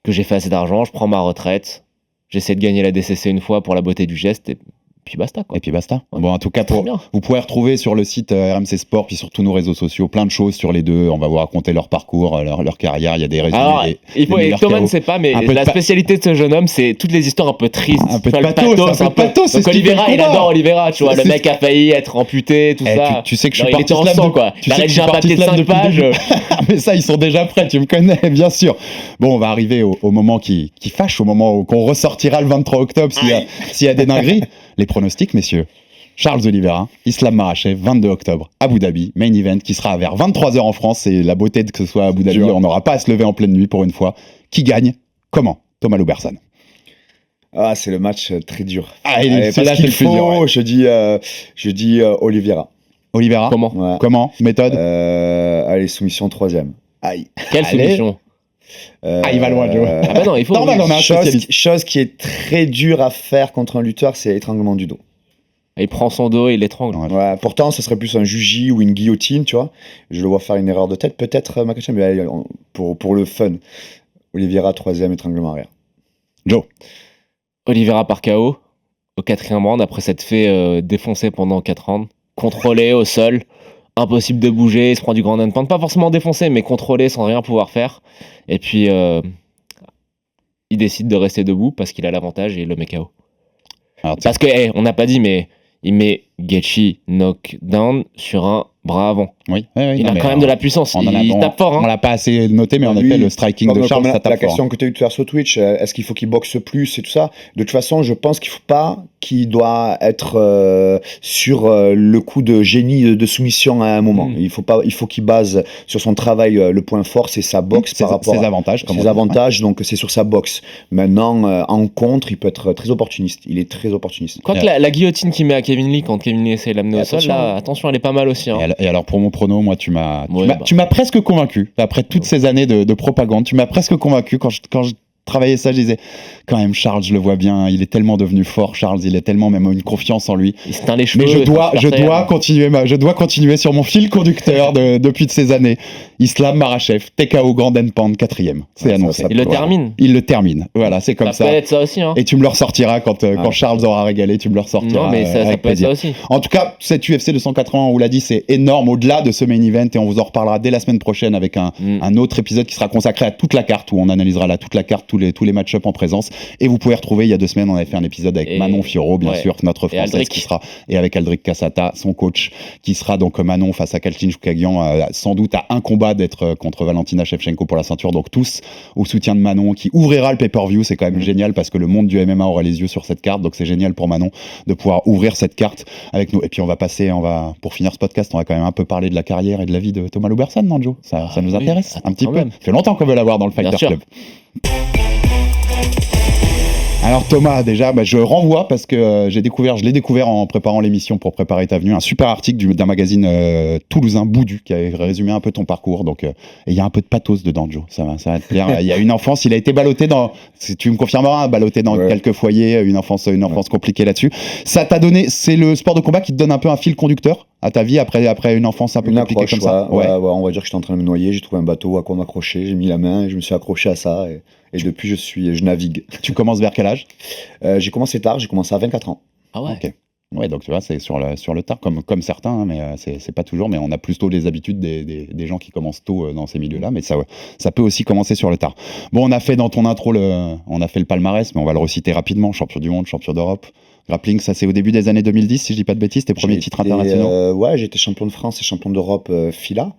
que j'ai fait assez d'argent, je prends ma retraite. J'essaie de gagner la DCC une fois pour la beauté du geste. Et puis basta, quoi. Et puis basta. Ouais. Bon, en tout cas, Très bien. vous pourrez retrouver sur le site RMC Sport, puis sur tous nos réseaux sociaux, plein de choses sur les deux. On va vous raconter leur parcours, leur carrière. Il y a des résumés. Alors, des meilleurs Thomas KO. ne sait pas, mais Un peu de la spécialité de ce jeune homme, c'est toutes les histoires un peu tristes. Un peu de Tu vois, le pathos, un peu de pathos, c'est Donc ce qui fait Oliveira, le il combat. adore Oliveira, tu vois. Le C'est- mec a failli être amputé, tout Eh, ça. tu sais que je suis Non, il était en parti sang, slam quoi. tu Il sais a que je rédigé suis un parti papier de slam 5 depuis le pages. début. Mais ça, ils sont déjà prêts, tu me connais, bien sûr. Bon, on va arriver au moment qui fâche, au moment qu'on ressortira le 23 octobre s'il y a des dingueries. Les pronostics, messieurs. Charles Oliveira, Islam Makhachev, 22 octobre, Abu Dhabi, main event qui sera vers 23h en France. C'est la beauté de que ce soit à Abu Dhabi. Dur. On n'aura pas à se lever en pleine nuit pour une fois. Qui gagne? Comment? Thomas Loubersan. Ah, c'est le match très dur. Ah, Allez, celui-là, parce c'est qu'il le plus dur. faut, Ouais. je dis Oliveira. Oliveira. Comment Ouais. Comment? Méthode? Allez, soumission 3e. Aïe. Quelle Allez. soumission? Ah, il va loin, Joe. Ah bah non, il faut. Normal, on a un spécialiste. Chose qui est très dure à faire contre un lutteur, c'est l'étranglement du dos. Il prend son dos et il l'étrangle. Ouais. Ouais, pourtant, ce serait plus un juji ou une guillotine, tu vois. Je le vois faire une erreur de tête, peut-être Makhachev, mais allez, pour le fun. Oliveira, 3e, étranglement arrière. Joe. Oliveira par KO au 4e round après s'être fait défoncer pendant 4 rounds. Contrôlé au sol. Impossible de bouger. Il se prend du grand handpoint. Pas forcément défoncé, mais contrôlé sans rien pouvoir faire. Et puis, il décide de rester debout parce qu'il a l'avantage et il le met KO. Alors, tu- Parce que, on n'a pas dit, mais il met Gaethje knockdown sur un bras avant. Oui, oui, Il non, a mais quand même de la puissance. on en a- Il tape fort. On Hein. l'a pas assez noté, mais en Lui, effet, le striking de Comme Charles, ça la tape fort. question que tu as eu tout à l'heure sur Twitch, est-ce qu'il faut qu'il boxe plus et tout ça? De toute façon, je pense qu'il doit être sur le coup de génie de soumission à un moment. Mm. Il faut qu'il base sur son travail, le point fort, c'est sa boxe par rapport ses à avantages. comme on ses dit. avantages, donc c'est sur sa boxe. Maintenant, en contre, il peut être très opportuniste. Il est très opportuniste. Quoique la guillotine qu'il met à Kevin Lee quand Kevin Lee essaie de l'amener au sol, Attention. là, attention, elle est pas mal aussi. Hein. Et alors pour mon prono, moi tu m'as Ouais, bah. tu m'as presque convaincu après toutes ces années de propagande. Tu m'as presque convaincu quand je travaillais ça, je disais quand même Charles, je le vois bien, il est tellement devenu fort. Charles, il est tellement même une confiance en lui. Il se teint les cheveux. Mais je il dois est super je dois continuer sur mon fil conducteur depuis de ces années. Islam Makhachev, TKO Grand Pound 4e, c'est Ça, annoncé. ça Il le Voilà. termine. Il le termine. Voilà, c'est comme Ça ça. peut être ça aussi. Hein. Et tu me le ressortiras quand Charles aura régalé, tu me le ressortiras. Non, mais ça avec peut être plaisir. ça aussi. En tout cas, cette UFC 280, on vous l'a dit, c'est énorme au-delà de ce main event et on vous en reparlera dès la semaine prochaine avec un autre épisode qui sera consacré à toute la carte où on analysera toute la carte, tous les match-ups en présence. Et vous pouvez retrouver, il y a 2 semaines, on avait fait un épisode avec Et- Manon Fiorot, bien ouais. sûr, notre Et française Aldric. qui sera, et avec Aldric Cassata, son coach, qui sera donc Manon face à Kaltin Choukagian, sans doute à un combat d'être contre Valentina Shevchenko pour la ceinture. Donc tous au soutien de Manon qui ouvrira le pay-per-view. C'est quand même génial parce que le monde du MMA aura les yeux sur cette carte. Donc c'est génial pour Manon de pouvoir ouvrir cette carte avec nous. Et puis pour finir ce podcast, on va quand même un peu parler de la carrière et de la vie de Thomas Loubersan, non, Joe? Ça nous oui, intéresse un petit quand peu. même. Ça fait longtemps qu'on veut l'avoir dans le Fighter Bien sûr. Club. Alors Thomas, déjà, je renvoie parce que je l'ai découvert en préparant l'émission pour préparer ta venue, un super article d'un magazine toulousain, Boudu, qui a résumé un peu ton parcours. Donc, et il y a un peu de pathos dedans, Joe. Ça va te plaire. Il y a une enfance, il a été ballotté si tu me confirmeras, ballotté dans Ouais. quelques foyers, une enfance compliquée là-dessus. Ça t'a donné, c'est le sport de combat qui te donne un peu un fil conducteur à ta vie après une enfance un peu Une compliquée accroche, comme ça. ouais, on va dire que j'étais en train de me noyer, j'ai trouvé un bateau à quoi m'accrocher, j'ai mis la main et je me suis accroché à ça. Et depuis, je navigue. Tu commences vers quel âge? J'ai commencé tard, j'ai commencé à 24 ans. Ah ouais. Ok. Ouais, donc tu vois, c'est sur le tard, comme certains, hein, mais c'est pas toujours, mais on a plutôt les habitudes des gens qui commencent tôt dans ces milieux-là, mais ça peut aussi commencer sur le tard. Bon, on a fait dans ton intro, on a fait le palmarès, mais on va le reciter rapidement, champion du monde, champion d'Europe. Grappling, ça c'est au début des années 2010, si je dis pas de bêtises, tes premiers titres internationaux. Ouais, j'ai été champion de France et champion d'Europe FILA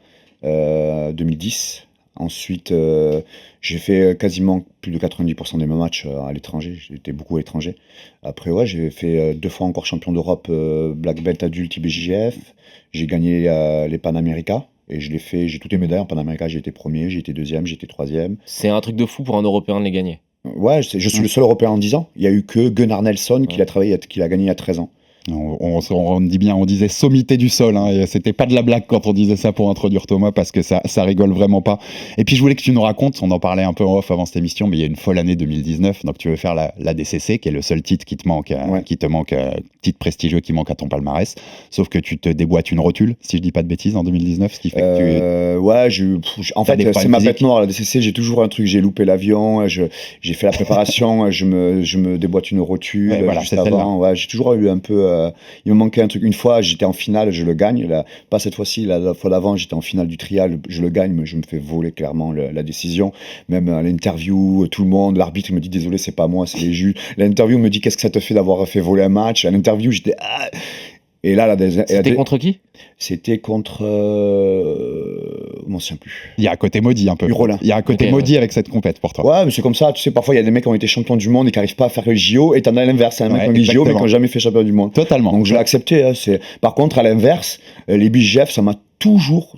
2010. Ensuite, j'ai fait quasiment plus de 90% de mes matchs à l'étranger. J'étais beaucoup à l'étranger. Après, ouais, j'ai fait 2 fois encore champion d'Europe Black Belt adulte IBJJF. J'ai gagné les Panamérica. Et j'ai toutes les médailles en Panamérica. J'ai été premier, j'ai été deuxième, j'ai été troisième. C'est un truc de fou pour un Européen de les gagner. Ouais, je suis le seul Européen en 10 ans. Il y a eu que Gunnar Nelson qui l'a gagné il y a 13 ans. On dit bien, on disait sommité du sol, hein, et c'était pas de la blague quand on disait ça pour introduire Thomas, parce que ça rigole vraiment pas. Et puis je voulais que tu nous racontes, on en parlait un peu en off avant cette émission, mais il y a une folle année 2019, donc tu veux faire la DCC, qui est le seul titre qui te manque, titre prestigieux qui manque à ton palmarès, sauf que tu te déboîtes une rotule, si je dis pas de bêtises, en 2019, ce qui fait que en fait, c'est ma bête noire, la DCC, j'ai toujours un truc, j'ai loupé l'avion, j'ai fait la préparation, je me déboîte une rotule, juste avant, j'ai toujours eu un peu... il me manquait un truc. Une fois, j'étais en finale, je le gagne. Pas cette fois-ci, la fois d'avant, j'étais en finale du trial, je le gagne, mais je me fais voler clairement la décision. Même à l'interview, tout le monde, l'arbitre me dit désolé, c'est pas moi, c'est les juges. L'interview me dit qu'est-ce que ça te fait d'avoir fait voler un match. À l'interview, j'étais. Et là, c'était contre qui? C'était contre. Je m'en souviens plus. Il y a un côté maudit un peu. Hurolin. Il y a un côté maudit avec cette compète pour toi. Ouais, mais c'est comme ça. Tu sais, parfois, il y a des mecs qui ont été champions du monde et qui n'arrivent pas à faire le JO. Et t'en as l'inverse. C'est un mec qui a eu JO, mais qui n'a jamais fait champion du monde. Totalement. Donc, je l'ai accepté. Hein, par contre, à l'inverse, les BJF, ça m'a toujours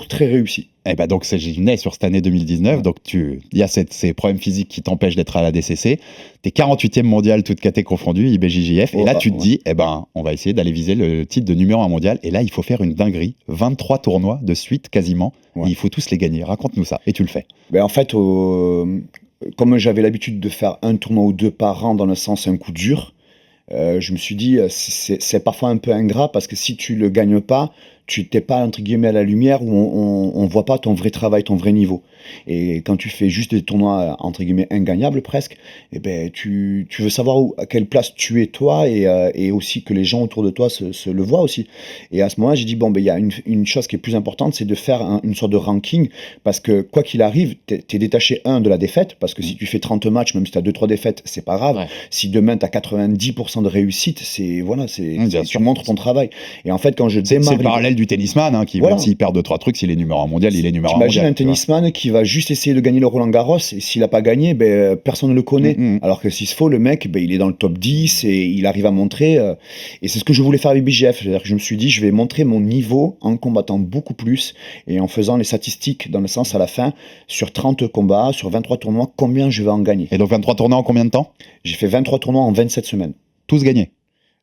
très réussi. Et bah donc, je nais sur cette année 2019. Donc, il y a ces problèmes physiques qui t'empêchent d'être à la DCC. T'es 48e mondial, toute caté confondue, IBJJF. Et là, tu te dis, on va essayer d'aller viser le titre de numéro 1 mondial. Et là, il faut faire une dinguerie. 23 tournois de suite, quasiment. Et il faut tous les gagner. Raconte-nous ça. Et tu le fais. En fait, comme j'avais l'habitude de faire un tournoi ou deux par an, dans le sens un coup dur, je me suis dit, c'est parfois un peu ingrat parce que si tu le gagnes pas, tu t'es pas entre guillemets à la lumière où on voit pas ton vrai travail, ton vrai niveau. Et quand tu fais juste des tournois entre guillemets ingagnables presque, tu veux savoir à quelle place tu es toi et aussi que les gens autour de toi se le voient aussi. Et à ce moment-là, j'ai dit il y a une chose qui est plus importante, c'est de faire une sorte de ranking parce que quoi qu'il arrive, t'es détaché de la défaite parce que si tu fais 30 matchs, même si tu as 2-3 défaites, c'est pas grave. Ouais. Si demain tu as 90% de réussite, tu montres ton travail. Et en fait, quand je démarre, c'est le parallèle du tennisman qui même s'il perd 2-3 trucs, s'il est numéro 1 mondial, il est numéro 1 mondial. T'imagines un tennisman qui va juste essayer de gagner le Roland Garros et s'il n'a pas gagné, personne ne le connaît. Alors que s'il se faut, le mec, il est dans le top 10 et il arrive à montrer. Et c'est ce que je voulais faire avec BJF. C'est-à-dire que je me suis dit, je vais montrer mon niveau en combattant beaucoup plus et en faisant les statistiques dans le sens à la fin, sur 30 combats, sur 23 tournois, combien je vais en gagner. Et donc 23 tournois en combien de temps? J'ai fait 23 tournois en 27 semaines. Tous gagnés?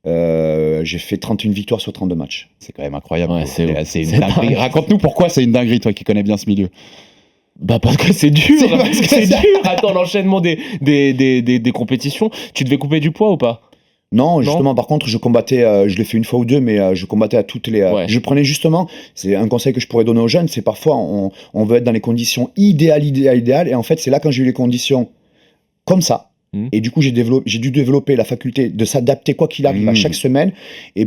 J'ai fait 31 victoires sur 32 matchs. C'est quand même incroyable. Ouais, c'est une dinguerie. Raconte-nous pourquoi c'est une dinguerie, toi qui connais bien ce milieu. Parce que c'est dur. C'est dur. Attends, l'enchaînement des compétitions. Tu devais couper du poids ou pas? Non, justement, par contre, je combattais, je l'ai fait une fois ou deux, mais je combattais à toutes les... Je prenais justement, c'est un conseil que je pourrais donner aux jeunes, c'est parfois, on veut être dans les conditions idéales, et en fait, c'est là quand j'ai eu les conditions comme ça. Et du coup, j'ai dû développer la faculté de s'adapter quoi qu'il arrive à chaque semaine. Et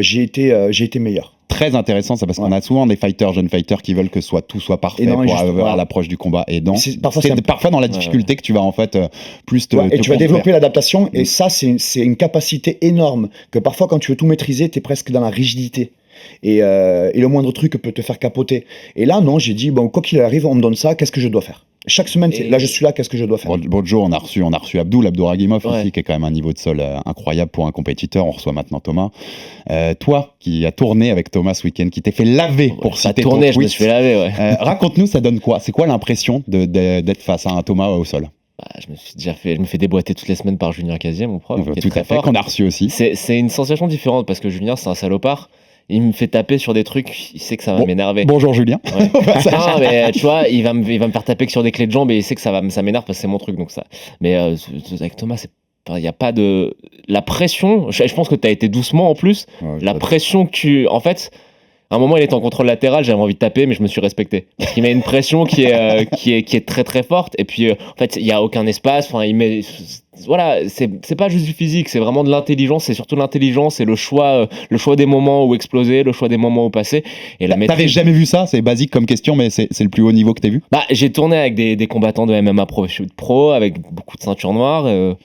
j'ai été meilleur. Très intéressant ça parce qu'on a souvent des jeunes fighters qui veulent que tout soit parfait pour avoir l'approche du combat. Et donc, c'est parfois dans la difficulté que tu vas en fait plus te et tu vas développer l'adaptation. Et ça, c'est une capacité énorme que parfois quand tu veux tout maîtriser, tu es presque dans la rigidité. Et le moindre truc peut te faire capoter. Et là, non, j'ai dit, quoi qu'il arrive, on me donne ça, qu'est-ce que je dois faire? Chaque semaine, là je suis là, qu'est-ce que je dois faire? Bonjour, on a reçu Abdouragimov aussi, qui est quand même un niveau de sol incroyable pour un compétiteur. On reçoit maintenant Thomas. Toi, qui as tourné avec Thomas ce week-end, qui t'es fait laver pour citer ton tweet. Je me suis fait laver, raconte-nous, ça donne quoi? C'est quoi l'impression d'être face à un Thomas au sol? Je me fais déboîter toutes les semaines par Julien Casier, mon prof. Tout à fait, qu'on a reçu aussi. C'est une sensation différente parce que Julien, c'est un salopard. Il me fait taper sur des trucs, il sait que ça va m'énerver. Bonjour Julien. Ouais. Non, mais tu vois, il va me faire taper que sur des clés de jambes et il sait que ça m'énerve parce que c'est mon truc. Donc ça. Mais avec Thomas, il n'y a pas de. La pression, je pense que tu as été doucement en plus. La pression que tu. En fait, à un moment, il était en contrôle latéral, j'avais envie de taper, mais je me suis respecté. Parce qu'il met une pression qui est très très forte. Et puis, en fait, il n'y a aucun espace. Enfin, il met. Voilà, c'est pas juste du physique, c'est vraiment de l'intelligence, c'est surtout l'intelligence et le choix des moments où exploser, le choix des moments où passer. Et la maîtrise. T'avais jamais vu ça? C'est basique comme question, mais c'est le plus haut niveau que t'as vu? J'ai tourné avec des combattants de MMA pro, avec beaucoup de ceintures noires. Je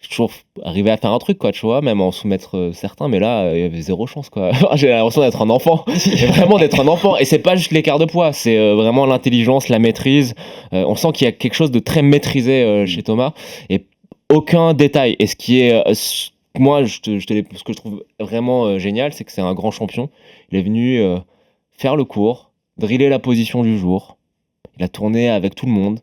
suis toujours arrivé à faire un truc, quoi, tu vois, même en soumettre certains, mais là, il y avait zéro chance, quoi. J'ai l'impression d'être un enfant, vraiment d'être un enfant. Et c'est pas juste l'écart de poids, c'est vraiment l'intelligence, la maîtrise. On sent qu'il y a quelque chose de très maîtrisé chez Thomas. Et aucun détail. Et ce qui est, moi, ce que je trouve vraiment génial, c'est que c'est un grand champion. Il est venu faire le cours, driller la position du jour. Il a tourné avec tout le monde,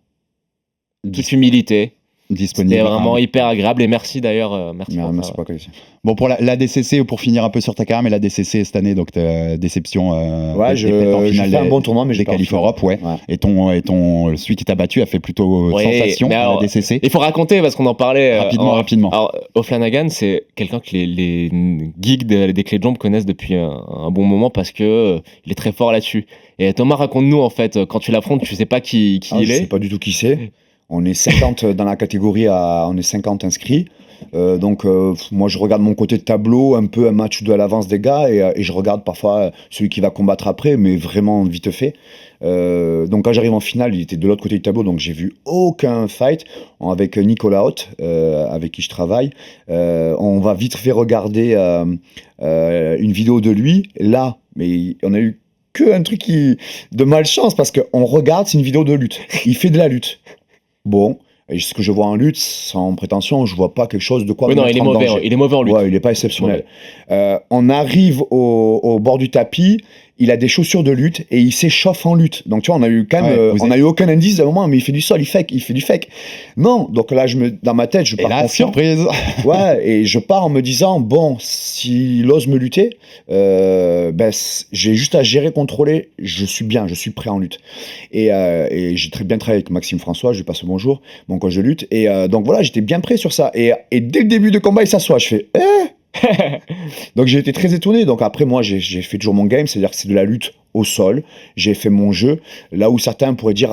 toute humilité. disponible. C'était vraiment hyper agréable et merci d'ailleurs. Merci. pour Merci ça. beaucoup, Alexis. Bon, pour la DCC, ou pour finir un peu sur ta carrière, mais la DCC cette année, donc déception. Ouais, des j'ai défaites en fait finale un bon tournoi, mais j'ai des pas qualifs refait. Europe, ouais. Ouais. Et celui qui t'a battu a fait plutôt Oui, sensation mais à alors, la DCC. Il faut raconter parce qu'on en parlait Rapidement. Alors, O'Flanagan, c'est quelqu'un que les geeks des clés de jambes connaissent depuis un bon moment parce que il est très fort là-dessus. Et Thomas, raconte-nous en fait, quand tu l'affrontes, tu sais pas qui il Je est. sais pas du tout qui c'est. On est 50 dans la catégorie, on est 50 inscrits. Moi, je regarde mon côté de tableau, un peu un match ou deux à l'avance des gars, et je regarde parfois celui qui va combattre après, mais vraiment vite fait. Donc quand j'arrive en finale, il était de l'autre côté du tableau, donc j'ai vu aucun fight. Avec Nicolas Haute, avec qui je travaille, on va vite fait regarder une vidéo de lui, là, mais on a eu qu'un truc de malchance, parce qu'on regarde, c'est une vidéo de lutte. Il fait de la lutte. Bon, et ce que je vois en lutte, sans prétention, je vois pas quelque chose de quoi Oui, me non, mettre il est en mauvais. danger. Il est mauvais en lutte. Ouais, il est pas exceptionnel. On arrive au bord du tapis, il a des chaussures de lutte et il s'échauffe en lutte. Donc tu vois, on a eu quand même, on a eu aucun indice à un moment, mais il fait du sol, il fait du fake. Non, donc là, dans ma tête, je Et pars là, confiant. surprise. Ouais, et je pars en me disant, bon, s'il ose me lutter, j'ai juste à gérer, contrôler, je suis bien, je suis prêt en lutte. Et j'ai très bien travaillé avec Maxime François, je lui passe le bonjour, mon coach de lutte. Et donc voilà, j'étais bien prêt sur ça. Et dès le début de combat, il s'assoit, je fais, donc j'ai été très étonné. Donc après, moi, j'ai fait toujours mon game, c'est-à-dire que c'est de la lutte au sol. J'ai fait mon jeu. Là où certains pourraient dire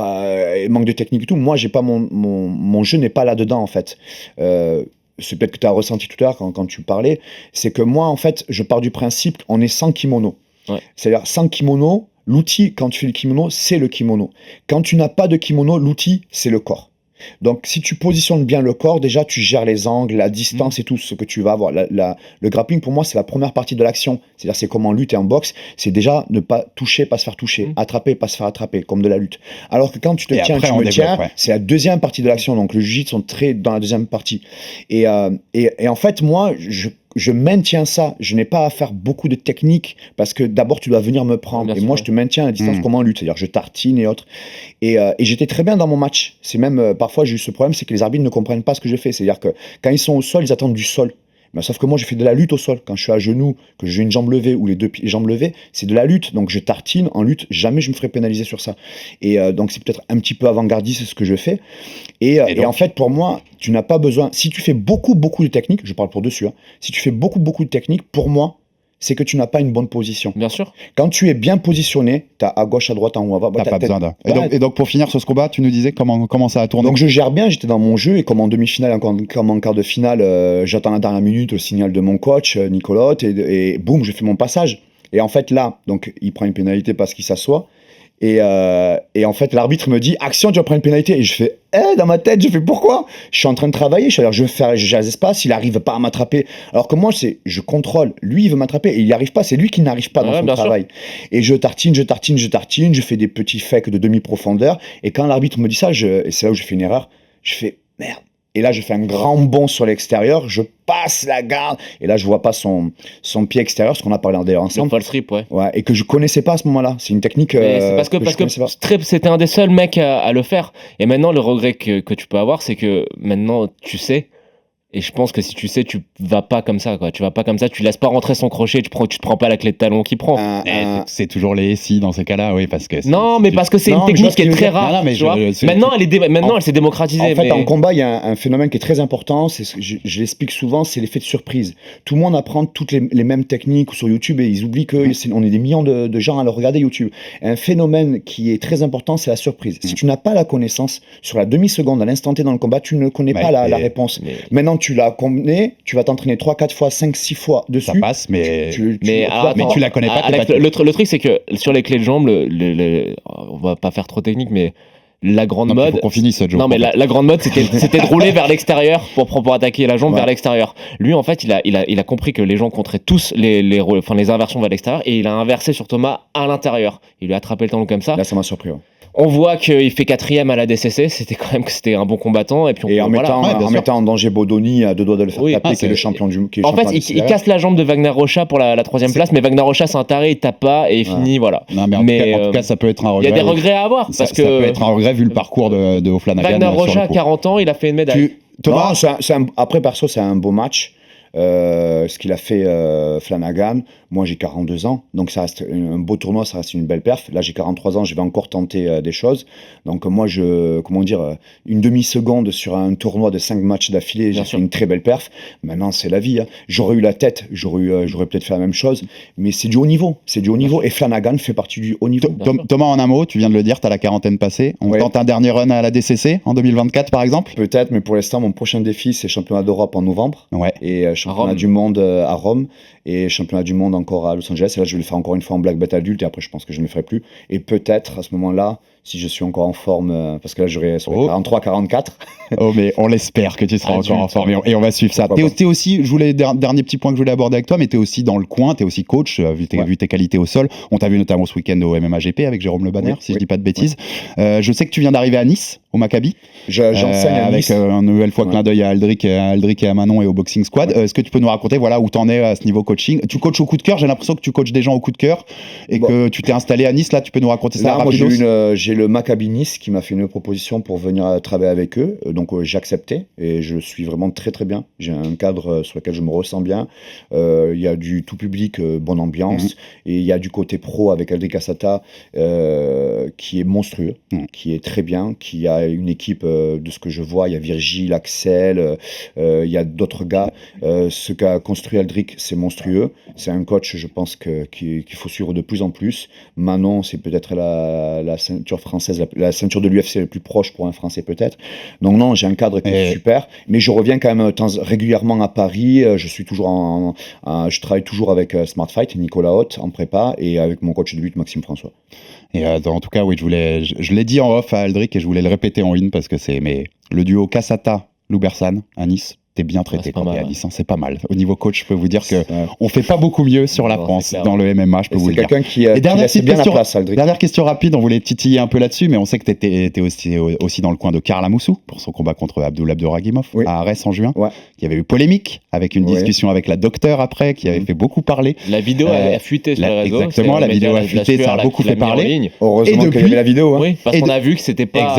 manque de technique et tout, moi, j'ai pas mon jeu n'est pas là-dedans en fait. C'est peut-être que tu as ressenti tout à l'heure quand tu parlais, c'est que moi, en fait, je pars du principe, on est sans kimono. Ouais. C'est-à-dire, sans kimono, l'outil, quand tu fais le kimono, c'est le kimono. Quand tu n'as pas de kimono, l'outil, c'est le corps. Donc, si tu positionnes bien le corps, déjà, tu gères les angles, la distance et tout ce que tu vas avoir. Le grappling, pour moi, c'est la première partie de l'action. C'est-à-dire, c'est comme en lutte et en boxe. C'est déjà ne pas toucher, pas se faire toucher. Attraper, pas se faire attraper, comme de la lutte. Alors que quand tu te tiens, après, tu on me développe, tiens, ouais. c'est la deuxième partie de l'action. Donc, le jiu-jitsu sont très dans la deuxième partie. Et en fait, moi, je maintiens ça. Je n'ai pas à faire beaucoup de techniques parce que d'abord, tu dois venir me prendre. Bien Et sûr, moi, ouais. je te maintiens à distance comme en lutte. C'est-à-dire, je tartine et autres. Et j'étais très bien dans mon match. C'est même, parfois, j'ai eu ce problème, c'est que les arbitres ne comprennent pas ce que je fais. C'est-à-dire que quand ils sont au sol, ils attendent du sol. Mais sauf que moi, je fais de la lutte au sol. Quand je suis à genoux, que j'ai une jambe levée ou les jambes levées, c'est de la lutte. Donc, je tartine en lutte. Jamais je me ferai pénaliser sur ça. Et donc, c'est peut-être un petit peu avant-gardiste ce que je fais. Et en fait, pour moi, tu n'as pas besoin. Si tu fais beaucoup de techniques, je parle pour dessus, hein, si tu fais beaucoup de techniques, pour moi, c'est que tu n'as pas une bonne position. Bien sûr. Quand tu es bien positionné, tu as à gauche, à droite, en haut, à bas. T'as pas besoin d'un. Ouais. Et donc, pour finir sur ce combat, tu nous disais comment ça a tourné. Donc je gère bien, j'étais dans mon jeu, et comme en demi-finale, comme en quart de finale, j'attends la dernière minute, le signal de mon coach, Nicolas, et boum, je fais mon passage. Et en fait là, donc il prend une pénalité parce qu'il s'assoit, et en fait l'arbitre me dit, action, tu vas prendre une pénalité, et je fais, dans ma tête, je fais pourquoi? Je suis en train de travailler, je gère les espaces, il n'arrive pas à m'attraper. Alors que moi, je contrôle, lui il veut m'attraper, et il n'y arrive pas, c'est lui qui n'arrive pas dans son bien sûr. travail. Et je tartine, je fais des petits fakes de demi-profondeur, et quand l'arbitre me dit ça, et c'est là où j'ai fait une erreur, je fais merde. Et là, je fais un grand bond sur l'extérieur, je passe la garde, et là, je vois pas son pied extérieur, ce qu'on a parlé d'ailleurs Le ensemble. false rip, ouais. Ouais, et que je connaissais pas à ce moment-là. C'est une technique Mais c'est parce je connaissais pas. que c'était un des seuls mecs à le faire. Et maintenant, le regret que tu peux avoir, c'est que maintenant, tu sais. Et je pense que si tu sais, tu vas pas comme ça, quoi. Tu vas pas comme ça, tu laisses pas rentrer son crochet, tu te prends pas la clé de talon qu'il prend. C'est toujours les SI dans ces cas-là, oui, parce que. Non, mais parce que c'est Non, une mais je vois technique ce qui que est tu veux très dire. rare. Non, non, mais tu vois. maintenant, Elle s'est démocratisée. En fait, mais... en combat, il y a un phénomène qui est très important, je l'explique souvent, c'est l'effet de surprise. Tout le monde apprend toutes les mêmes techniques sur YouTube et ils oublient qu'on est des millions de gens à le regarder YouTube. Un phénomène qui est très important, c'est la surprise. Si tu n'as pas la connaissance, sur la demi-seconde, à l'instant T dans le combat, tu ne connais pas la réponse. Maintenant, tu la connais, tu vas t'entraîner 3, 4 fois, 5, 6 fois dessus. Ça passe, mais. Mais tu la connais pas. Alex, le truc, c'est que sur les clés de jambes, on va pas faire trop technique, mais la grande Non, mode. faut qu'on finisse ce jour. Non, mais la grande mode, c'était de rouler vers l'extérieur pour attaquer la jambe vers l'extérieur. Lui, en fait, il a compris que les gens contraient tous les inversions vers l'extérieur et il a inversé sur Thomas à l'intérieur. Il lui a attrapé le talon comme ça. Là, ça m'a surpris. Ouais. On voit qu'il fait 4ème à la DCC. C'était quand même que c'était un bon combattant. Et puis En mettant en danger Bodoni à 2 doigts de le faire taper, qui est le champion du monde. En fait, il casse la jambe de Wagner Rocha pour la 3ème place, mais Wagner Rocha, c'est un taré, il tape pas et il finit, voilà. Non, mais en tout cas, ça peut être un regret. Il y a des regrets à avoir. Ça Parce que... peut être un regret vrai vu le parcours de O'Flanagan. Wagner sur le Rocha à coup. 40 ans, il a fait une médaille. Thomas, après perso, c'est un beau match. Ce qu'il a fait Flanagan, moi j'ai 42 ans, donc ça reste un beau tournoi, ça reste une belle perf. Là j'ai 43 ans, je vais encore tenter des choses. Donc moi, une demi-seconde sur un tournoi de 5 matchs d'affilée, j'ai fait une très belle perf. Maintenant c'est la vie, hein. J'aurais eu la tête, j'aurais peut-être fait la même chose, mais c'est du haut niveau, et Flanagan fait partie du haut niveau. Thomas, en un mot, tu viens de le dire, tu as la quarantaine passée. On tente un dernier run à la DCC en 2024 par exemple? Peut-être, mais pour l'instant mon prochain défi c'est championnat d'Europe en novembre. Ouais. Et championnat du monde à Rome et championnat du monde encore à Los Angeles. Et là, je vais le faire encore une fois en black belt adulte et après, je pense que je ne le ferai plus. Et peut-être à ce moment-là, si je suis encore en forme, parce que là, j'aurai 43, 44. Oh, mais on l'espère que tu seras encore en forme et on va suivre ça. T'es aussi, dernier petit point que je voulais aborder avec toi, mais tu es aussi dans le coin, tu es aussi coach, vu tes qualités au sol. On t'a vu notamment ce week-end au MMA GP avec Jérôme Le Banner, si je dis pas de bêtises. Je sais que tu viens d'arriver à Nice, au Maccabi. J'enseigne à Nice. Avec une nouvelle fois clin d'œil à Aldric et à Manon et au Boxing Squad. Est-ce que tu peux nous raconter où t'en es à ce niveau coaching? Tu coaches au coup de cœur, j'ai l'impression que tu coaches des gens au coup de cœur et que tu t'es installé à Nice. Là, tu peux nous raconter ça rapidement? J'ai le Maccabi Nice qui m'a fait une proposition pour venir travailler avec eux. Donc j'ai accepté et je suis vraiment très très bien. J'ai un cadre sur lequel je me ressens bien. Il y a du tout public, bonne ambiance. Et il y a du côté pro avec Aldric Assata qui est monstrueux, qui est très bien, qui a une équipe de ce que je vois. Il y a Virgile, Axel, il y a d'autres gars. Ce qu'a construit Aldric, c'est monstrueux. C'est un coach, je pense, qu'il faut suivre de plus en plus. Manon, c'est peut-être la ceinture française, la ceinture de l'UFC la plus proche pour un Français peut-être. Donc non, j'ai un cadre qui est super. Mais je reviens quand même régulièrement à Paris. Je suis toujours je travaille toujours avec Smart Fight, Nicolas Haute en prépa et avec mon coach de lutte Maxime François. Et en tout cas, oui, je l'ai dit en off à Aldric et je voulais le répéter en in parce que le duo Cassata-Loubersan à Nice. T'es bien traité quand t'es à Nice, c'est pas mal. Au niveau coach, je peux vous dire qu'on fait pas beaucoup mieux sur la France dans le MMA, je peux vous le dire. C'est quelqu'un qui laisse bien la place, Aldric. Dernière question rapide, on voulait titiller un peu là-dessus, mais on sait que t'étais aussi dans le coin de Karl Amoussou pour son combat contre Abdul Abduragimov à Arès en juin. Il y avait eu polémique avec une discussion avec la docteure après qui avait fait beaucoup beaucoup La vidéo a fuité sur les réseaux. Exactement, la vidéo a fuité, ça a beaucoup fait parler. Heureusement qu'il y avait la vidéo. Oui, parce qu'on a vu que c'était pas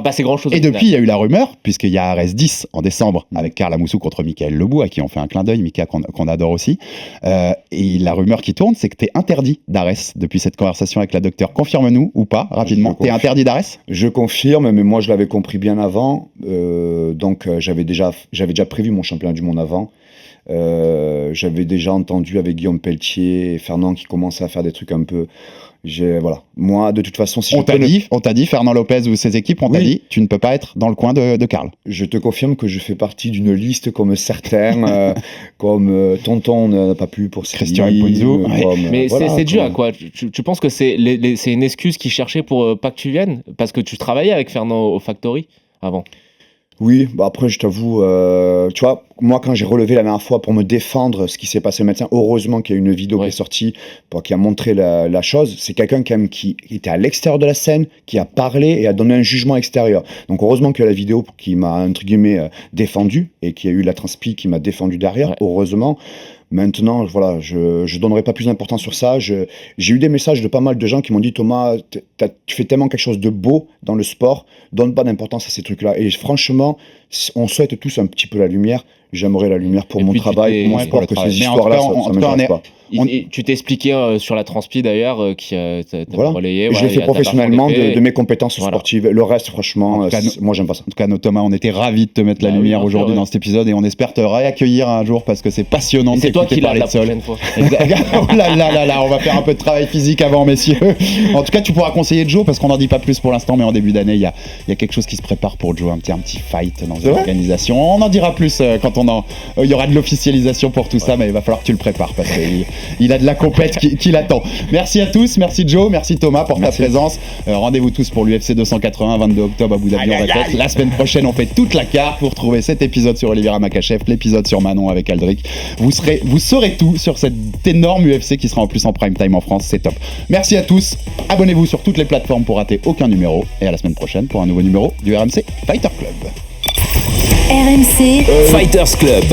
passé grand-chose. Et depuis, il y a eu la rumeur, puisqu'il y a Arès 10 en décembre avec Karl Amoussou contre Michael Lebou, à qui on fait un clin d'œil, Mika qu'on adore aussi. Et la rumeur qui tourne, c'est que tu es interdit d'Arès depuis cette conversation avec la docteure. Confirme-nous ou pas, rapidement. Tu es interdit d'Arès? Je confirme, mais moi je l'avais compris bien avant. Donc j'avais déjà prévu mon championnat du monde avant. J'avais déjà entendu avec Guillaume Pelletier et Fernand qui commençaient à faire des trucs un peu... Voilà. Moi, de toute façon, si on t'a dit, Fernand Lopez ou ses équipes, t'a dit, tu ne peux pas être dans le coin de Karl. Je te confirme que je fais partie d'une liste comme certains, comme Tonton n'a pas pu pour Christian Mpunzu. Mais c'est dû à quoi? Tu penses que c'est une excuse qu'ils cherchaient pour pas que tu viennes? Parce que tu travaillais avec Fernand au Factory avant. Oui, après je t'avoue, tu vois, moi quand j'ai relevé la dernière fois pour me défendre ce qui s'est passé au médecin, heureusement qu'il y a une vidéo qui est sortie qui a montré la chose. C'est quelqu'un quand même qui était à l'extérieur de la scène, qui a parlé et a donné un jugement extérieur. Donc heureusement qu'il y a la vidéo qui m'a entre guillemets défendu et qu'il y a eu la transpi qui m'a défendu derrière, heureusement. Maintenant, voilà, je donnerai pas plus d'importance sur ça. J'ai eu des messages de pas mal de gens qui m'ont dit Thomas, tu fais tellement quelque chose de beau dans le sport, donne pas d'importance à ces trucs-là. Et franchement, on souhaite tous un petit peu la lumière. J'aimerais la lumière pour mon travail, pour mon sport, que ces histoires-là, ça m'intéresse pas. Tu t'es expliqué sur la transpi d'ailleurs, qui t'a relayé. Je l'ai fait professionnellement de mes compétences sportives. Le reste, franchement, moi j'aime pas ça. En tout cas, Thomas, on était ravis de te mettre la lumière aujourd'hui dans cet épisode et on espère te réaccueillir un jour parce que c'est passionnant. C'est toi qui l'as la prochaine fois. Oh là, on va faire un peu de travail physique avant, messieurs. En tout cas, tu pourras conseiller Joe parce qu'on n'en dit pas plus pour l'instant, mais en début d'année, il y a quelque chose qui se prépare pour Joe, un petit fight dans l'organisation. On en dira plus quand il y aura de l'officialisation pour tout ça, mais il va falloir que tu le prépares parce qu'il a de la compète qui l'attend. Merci à tous, merci Joe, merci Thomas pour ta présence. Rendez-vous tous pour l'UFC 280, 22 octobre à Abu Dhabi. La semaine prochaine, on fait toute la carte. Vous retrouvez cet épisode sur Oliveira Makachev, l'épisode sur Manon avec Aldric. Vous saurez tout sur cette énorme UFC qui sera en plus en prime time en France. C'est top. Merci à tous. Abonnez-vous sur toutes les plateformes pour rater aucun numéro. Et à la semaine prochaine pour un nouveau numéro du RMC Fighter Club. RMC Fighters Club.